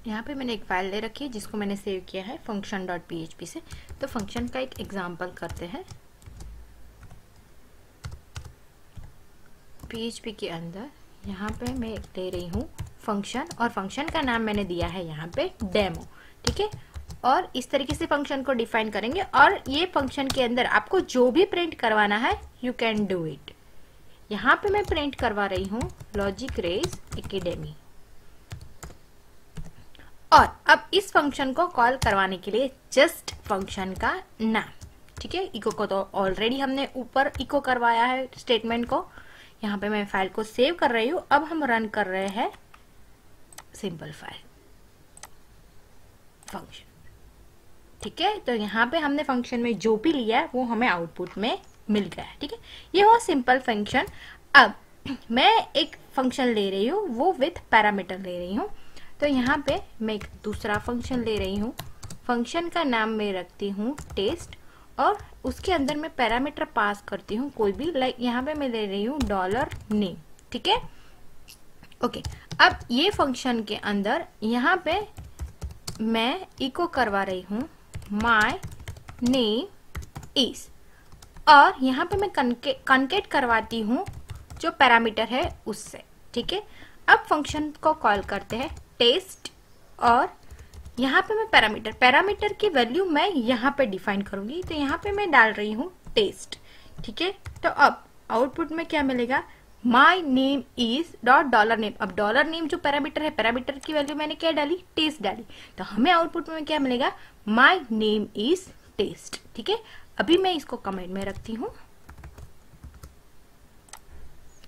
यहाँ पे मैंने एक फाइल ले रखी है जिसको मैंने सेव किया है function.php से। तो फंक्शन का एक एग्जाम्पल करते हैं। PHP के अंदर यहाँ पे मैं ले रही हूँ फंक्शन, और फंक्शन का नाम मैंने दिया है यहाँ पे डेमो। ठीक है, और इस तरीके से फंक्शन को डिफाइन करेंगे, और ये फंक्शन के अंदर आपको जो भी प्रिंट करवाना है यू कैन डू इट। यहाँ पे मैं प्रिंट करवा रही हूँ लॉजिक रेस एकेडमी, और अब इस फंक्शन को कॉल करवाने के लिए जस्ट फंक्शन का नाम। ठीक है, इको को तो ऑलरेडी हमने ऊपर इको करवाया है स्टेटमेंट को। यहाँ पे मैं फाइल को सेव कर रही हूँ। अब हम रन कर रहे हैं सिंपल फाइल फंक्शन। ठीक है, तो यहाँ पे हमने फंक्शन में जो भी लिया है वो हमें आउटपुट में मिल गया है। ठीक है, ये हुआ सिंपल फंक्शन। अब मैं एक फंक्शन ले रही हूँ, वो विथ पैरामीटर ले रही हूँ। तो यहाँ पे मैं एक दूसरा फंक्शन ले रही हूँ। फंक्शन का नाम मैं रखती हूँ टेस्ट, और उसके अंदर मैं पैरामीटर पास करती हूँ कोई भी, लाइक यहाँ पे मैं ले रही हूँ $name। ठीक है, ओके। अब ये फंक्शन के अंदर यहाँ पे मैं इको करवा रही हूँ my name is, और यहाँ पे मैं कॉन्केट करवाती हूँ जो पैरामीटर है उससे। ठीक है, अब फंक्शन को कॉल करते हैं टेस्ट, और यहाँ पे मैं पैरामीटर की वैल्यू मैं यहाँ पे डिफाइन करूंगी। तो यहाँ पे मैं डाल रही हूँ टेस्ट। ठीक है, तो अब आउटपुट में क्या मिलेगा, माई नेम इज $name। अब $name जो पैरामीटर है, पैरामीटर की वैल्यू मैंने क्या डाली, टेस्ट डाली। तो हमें आउटपुट में क्या मिलेगा, माई नेम इज टेस्ट। ठीक है, अभी मैं इसको कमेंट में रखती हूँ,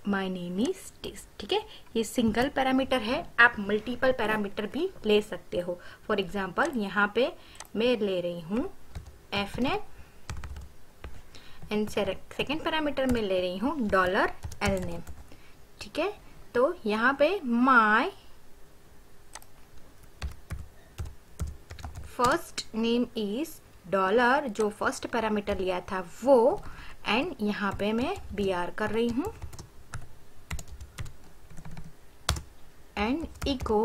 माई नेम इज टेस्ट। ठीक है, ये सिंगल पैरामीटर है, आप मल्टीपल पैरामीटर भी ले सकते हो। फॉर एग्जाम्पल यहाँ पे मैं ले रही हूँ fname, एंड सेकेंड पैरामीटर में ले रही हूँ $lname। ठीक है, तो यहाँ पे माई फर्स्ट नेम इज डॉलर, जो फर्स्ट पैरामीटर लिया था वो, एंड यहाँ पे मैं br कर रही हूँ, एंड इको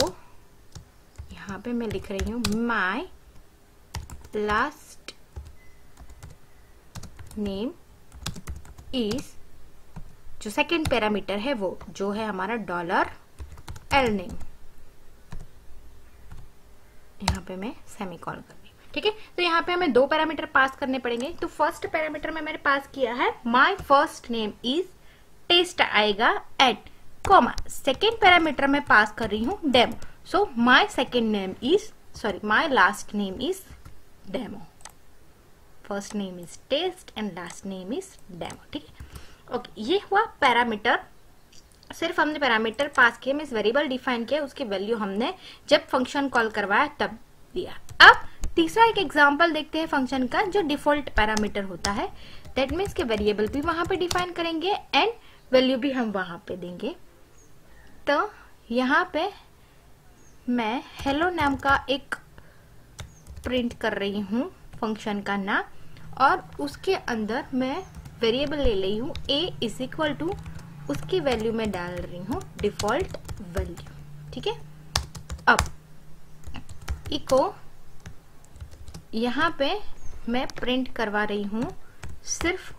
यहाँ पे मैं लिख रही हूँ माई लास्ट नेम इज, जो सेकेंड पैरामीटर है वो जो है हमारा $lname। यहाँ पे मैं सेमीकोलन कर रही हूँ। ठीक है, तो यहाँ पे हमें दो पैरामीटर पास करने पड़ेंगे। तो फर्स्ट पैरामीटर में मैंने पास किया है my first name is test आएगा, एंड कॉमा सेकेंड पैरामीटर में पास कर रही हूँ demo. So my second name is, sorry my last name is demo. First name is test and last name is demo. ठीक है, okay, ये हुआ parameter. सिर्फ हमने पैरामीटर पास किए, मीन्स वेरिएबल डिफाइन किया, उसकी वैल्यू हमने जब फंक्शन कॉल करवाया तब दिया। अब तीसरा एक एग्जांपल देखते हैं फंक्शन का, जो डिफॉल्ट पैरामीटर होता है। दैट मीन्स के वेरिएबल भी वहां पे डिफाइन करेंगे एंड वैल्यू भी हम वहां पे देंगे। तो यहाँ पे मैं हेलो नाम का एक प्रिंट कर रही हूँ फंक्शन का नाम, और उसके अंदर मैं वेरिएबल ले रही हूँ a इज इक्वल टू, उसकी वैल्यू में डाल रही हूँ डिफॉल्ट वैल्यू। ठीक है, अब इको यहाँ पे मैं प्रिंट करवा रही हूँ सिर्फ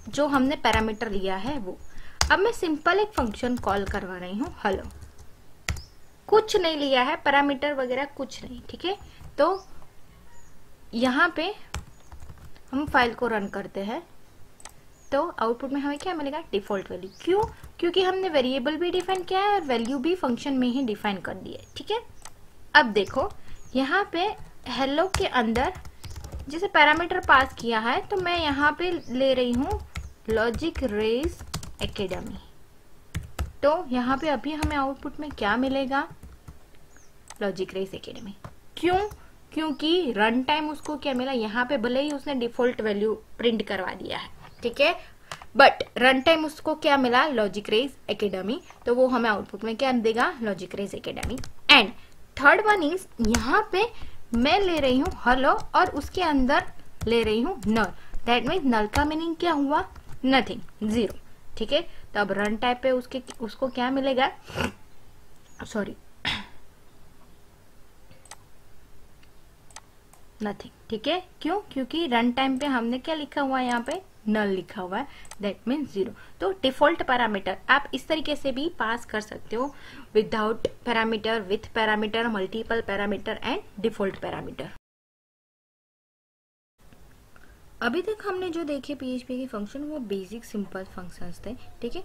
जो हमने पैरामीटर लिया है वो। अब मैं सिंपल एक फंक्शन कॉल करवा रही हूँ हेलो, कुछ नहीं लिया है पैरामीटर वगैरह कुछ नहीं। ठीक है, तो यहाँ पे हम फाइल को रन करते हैं तो आउटपुट में हमें क्या मिलेगा, डिफॉल्ट वैल्यू। क्यों, क्योंकि हमने वेरिएबल भी डिफाइन किया है और वैल्यू भी फंक्शन में ही डिफाइन कर दी है। ठीक है, अब देखो यहाँ पे हेलो के अंदर जैसे पैरामीटर पास किया है तो मैं यहाँ पे ले रही हूँ लॉजिक रेज एकेडमी। तो यहाँ पे अभी हमें आउटपुट में क्या मिलेगा, लॉजिक रेज एकेडमी। क्यों? क्योंकि रन टाइम उसको क्या मिला, यहाँ पे भले ही उसने डिफॉल्ट वैल्यू प्रिंट करवा दिया है, ठीक है, बट रन टाइम उसको क्या मिला, लॉजिक रेज एकेडमी। तो वो हमें आउटपुट में क्या देगा, Logic Rays Academy. And third one is, यहाँ पे मैं ले रही हूँ हेलो और उसके अंदर ले रही हूँ नल। दैट मीन्स नल का मीनिंग क्या हुआ, नथिंग, जीरो, ठीक है। तो अब रन टाइप पे उसको क्या मिलेगा, सॉरी नथिंग, ठीक है। क्यों? क्योंकि रन टाइम पे हमने क्या लिखा हुआ है, यहाँ पे नल लिखा हुआ है, दैट मीन्स जीरो। तो डिफॉल्ट पैरामीटर आप इस तरीके से भी पास कर सकते हो, without parameter, with parameter, multiple parameter and default parameter. अभी तक हमने जो देखे पीएचपी के फंक्शन वो बेसिक सिंपल फंक्शंस थे, ठीक है।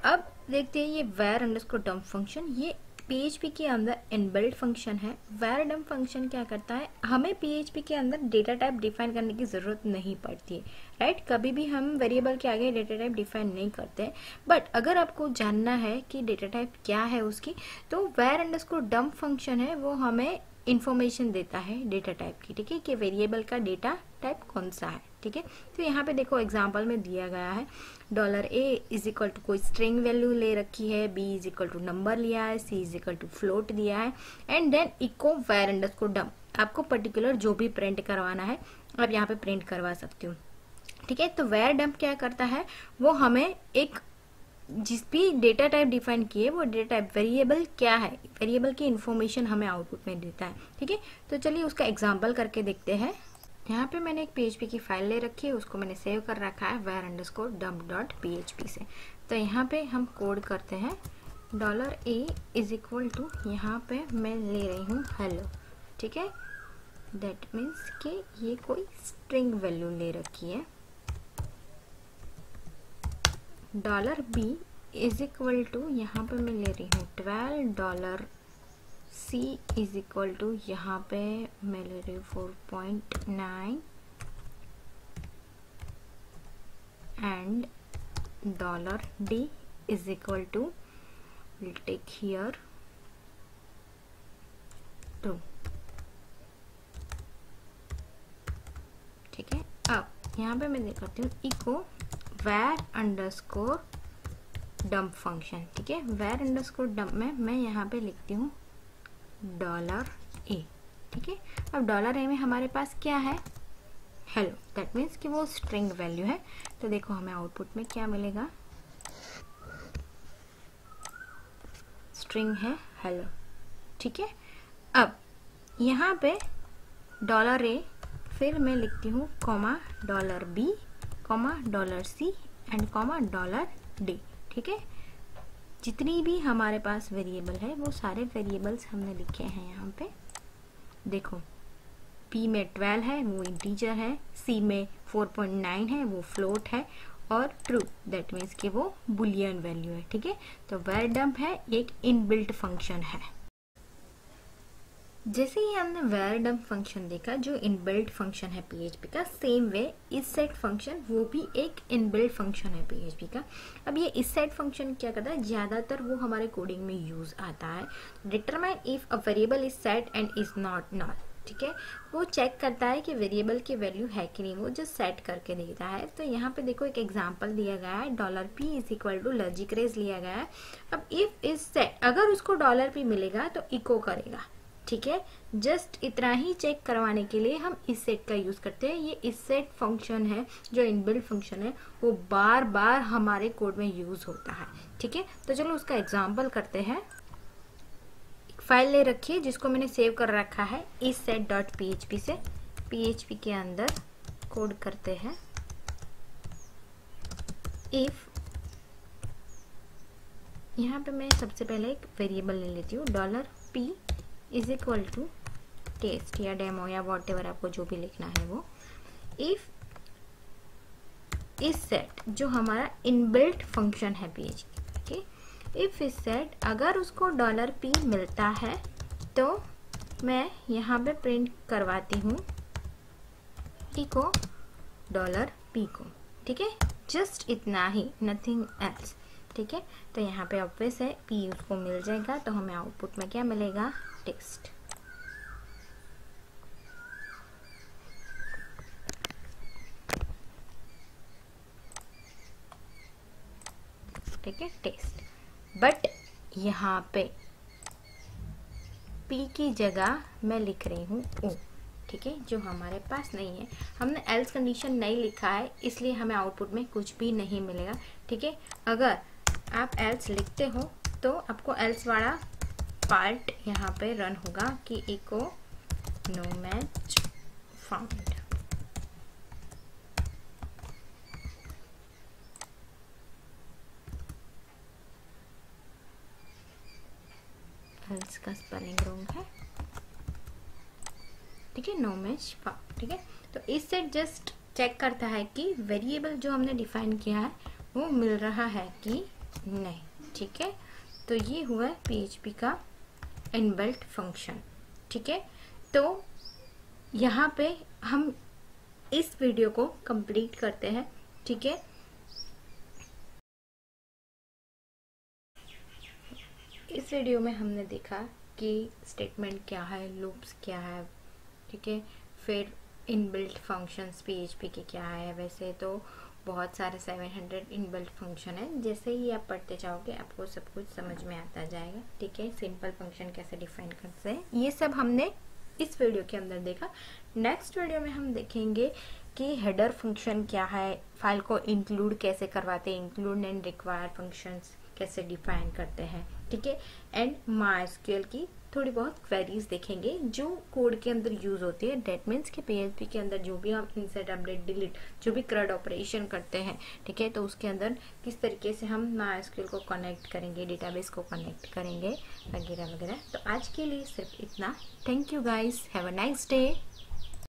अब देखते हैं ये var अंडरस्कोर डम्प फंक्शन। ये पीएचपी के अंदर इनबिल्ट फंक्शन है। var डम्प फंक्शन क्या करता है, हमें पीएचपी के अंदर डेटा टाइप डिफाइन करने की जरूरत नहीं पड़ती है, राइट। कभी भी हम वेरिएबल के आगे डेटा टाइप डिफाइन नहीं करते, बट अगर आपको जानना है कि डेटा टाइप क्या है उसकी, तो var अंडरस्कोर डम्प फंक्शन है वो हमें इंफॉर्मेशन देता है डेटा टाइप की, ठीक है, कि वेरिएबल का डेटा टाइप कौन सा है, ठीक है। तो यहाँ पे देखो एग्जांपल में दिया गया है $a इज इक्वल टू कोई स्ट्रिंग वैल्यू ले रखी है, b is equal to number लिया है, c is equal to float दिया है, and then echo var underscore dump. आपको पर्टिकुलर जो भी प्रिंट करवाना है आप यहाँ पे प्रिंट करवा सकते हो, ठीक है। तो var डम्प क्या करता है, वो हमें एक जिस भी डेटा टाइप डिफाइन किए वो डेटा टाइप वेरिएबल क्या है, वेरिएबल की इंफॉर्मेशन हमें आउटपुट में देता है, ठीक है। तो चलिए उसका एग्जांपल करके देखते हैं। यहाँ पे मैंने एक पीएचपी की फाइल ले रखी है, उसको मैंने सेव कर रखा है var underscore dump dot php से। तो यहाँ पे हम कोड करते हैं $a इज इक्वल टू, यहाँ पे मैं ले रही हूँ हेलो, ठीक है। दैट मीन्स कि ये कोई स्ट्रिंग वैल्यू ले रखी है। $b इज इक्वल टू, यहाँ पे मैं ले रही हूँ $12, c इज इक्वल टू, यहाँ पे मैं ले रही हूँ 4.9 and $d is equal to, will take here 2, ठीक है। अब यहाँ पे मैं करती हूँ echo var underscore dump function, ठीक है। var अंडरस्कोर डम्प में मैं यहाँ पे लिखती हूँ $a, ठीक है। अब $a में हमारे पास क्या है, हेलो, दैट मीन्स कि वो स्ट्रिंग वैल्यू है। तो देखो हमें आउटपुट में क्या मिलेगा, स्ट्रिंग है हेलो, ठीक है। अब यहाँ पे $a, फिर मैं लिखती हूँ comma $b, comma $c and comma $d, ठीक है। जितनी भी हमारे पास वेरिएबल है वो सारे वेरिएबल्स हमने लिखे हैं यहाँ पे। देखो p में 12 है वो इंटीजर है, c में 4.9 है वो फ्लोट है, और ट्रू दैट मीन्स कि वो बुलियन वैल्यू है, ठीक है। तो var डम्प है एक इनबिल्ट फंक्शन है। जैसे ही हमने var डम्प फंक्शन देखा जो इनबिल्ट फंक्शन है पीएचपी का, सेम वे isSet फंक्शन वो भी एक इनबिल्ट फंक्शन है पीएचपी का। अब ये isSet फंक्शन क्या करता है, ज्यादातर वो हमारे कोडिंग में यूज आता है। Determine if a variable is set and is not null, ठीक है। वो चेक करता है कि वेरिएबल की वैल्यू है कि नहीं, वो जो सेट करके देता है। तो यहाँ पे देखो एक एग्जांपल दिया गया है, $p is equal to Logic Rays लिया गया है। अब इफ इज सेट, अगर उसको $p मिलेगा तो इको करेगा, ठीक है। जस्ट इतना ही चेक करवाने के लिए हम isSet का यूज करते हैं। ये isSet फंक्शन है जो इनबिल्ट फंक्शन है, वो बार बार हमारे कोड में यूज होता है, ठीक है। तो चलो उसका एग्जांपल करते हैं। एक फाइल ले रखी है जिसको मैंने सेव कर रखा है isSet.php से। php के अंदर कोड करते हैं इफ, यहाँ पे मैं सबसे पहले एक वेरिएबल ले लेती हूँ $p is equal to test या डेमो या वॉट एवर आपको जो भी लिखना है वो। इफ isSet जो हमारा इनबिल्ट फंक्शन है पीएचपी, ठीक। इफ isSet अगर उसको $p मिलता है तो मैं यहाँ पे प्रिंट करवाती हूँ इको $p को, ठीक है, जस्ट इतना ही, नथिंग एल्स, ठीक है। तो यहाँ पे ऑब्वियस है p उसको मिल जाएगा, तो हमें आउटपुट में क्या मिलेगा, टेक्स्ट, ठीक है, टेस्ट। बट यहाँ पे p की जगह मैं लिख रही हूँ o, ठीक है, जो हमारे पास नहीं है। हमने एल्स कंडीशन नहीं लिखा है, इसलिए हमें आउटपुट में कुछ भी नहीं मिलेगा, ठीक है। अगर आप एल्स लिखते हो तो आपको एल्स वाला पार्ट यहाँ पे रन होगा कि echo no match found, else का स्पेलिंग रॉन्ग है, ठीक है, नो मैच फाउंड, ठीक है। तो इस सेट जस्ट चेक करता है कि वेरिएबल जो हमने डिफाइन किया है वो मिल रहा है कि नहीं, ठीक है। तो ये हुआ PHP का इनबिल्ट फंक्शन, ठीक है। तो यहाँ पे हम इस वीडियो को कंप्लीट करते हैं, ठीक है। इस वीडियो में हमने देखा कि स्टेटमेंट क्या है, लूप्स क्या है, ठीक है, फिर इनबिल्ट फंक्शंस PHP के क्या है। वैसे तो बहुत सारे 700 इनबिल्ट फंक्शन है, जैसे ही आप पढ़ते जाओगे आपको सब कुछ समझ में आता जाएगा, ठीक है। सिंपल फंक्शन कैसे डिफाइन करते हैं ये सब हमने इस वीडियो के अंदर देखा। नेक्स्ट वीडियो में हम देखेंगे कि हेडर फंक्शन क्या है, फाइल को इंक्लूड कैसे करवाते हैं, इंक्लूड एंड रिक्वायर फंक्शंस कैसे डिफाइन करते हैं, ठीक है। एंड MySQL की थोड़ी बहुत क्वेरीज देखेंगे जो कोड के अंदर यूज होती है। डेट मीन्स कि PHP के अंदर जो भी हम इंसर्ट, अपडेट, डिलीट, जो भी CRUD ऑपरेशन करते हैं, ठीक है, तो उसके अंदर किस तरीके से हम MySQL को कनेक्ट करेंगे, डेटाबेस को कनेक्ट करेंगे, वगैरह वगैरह। तो आज के लिए सिर्फ इतना। Thank you guys, have a nice day.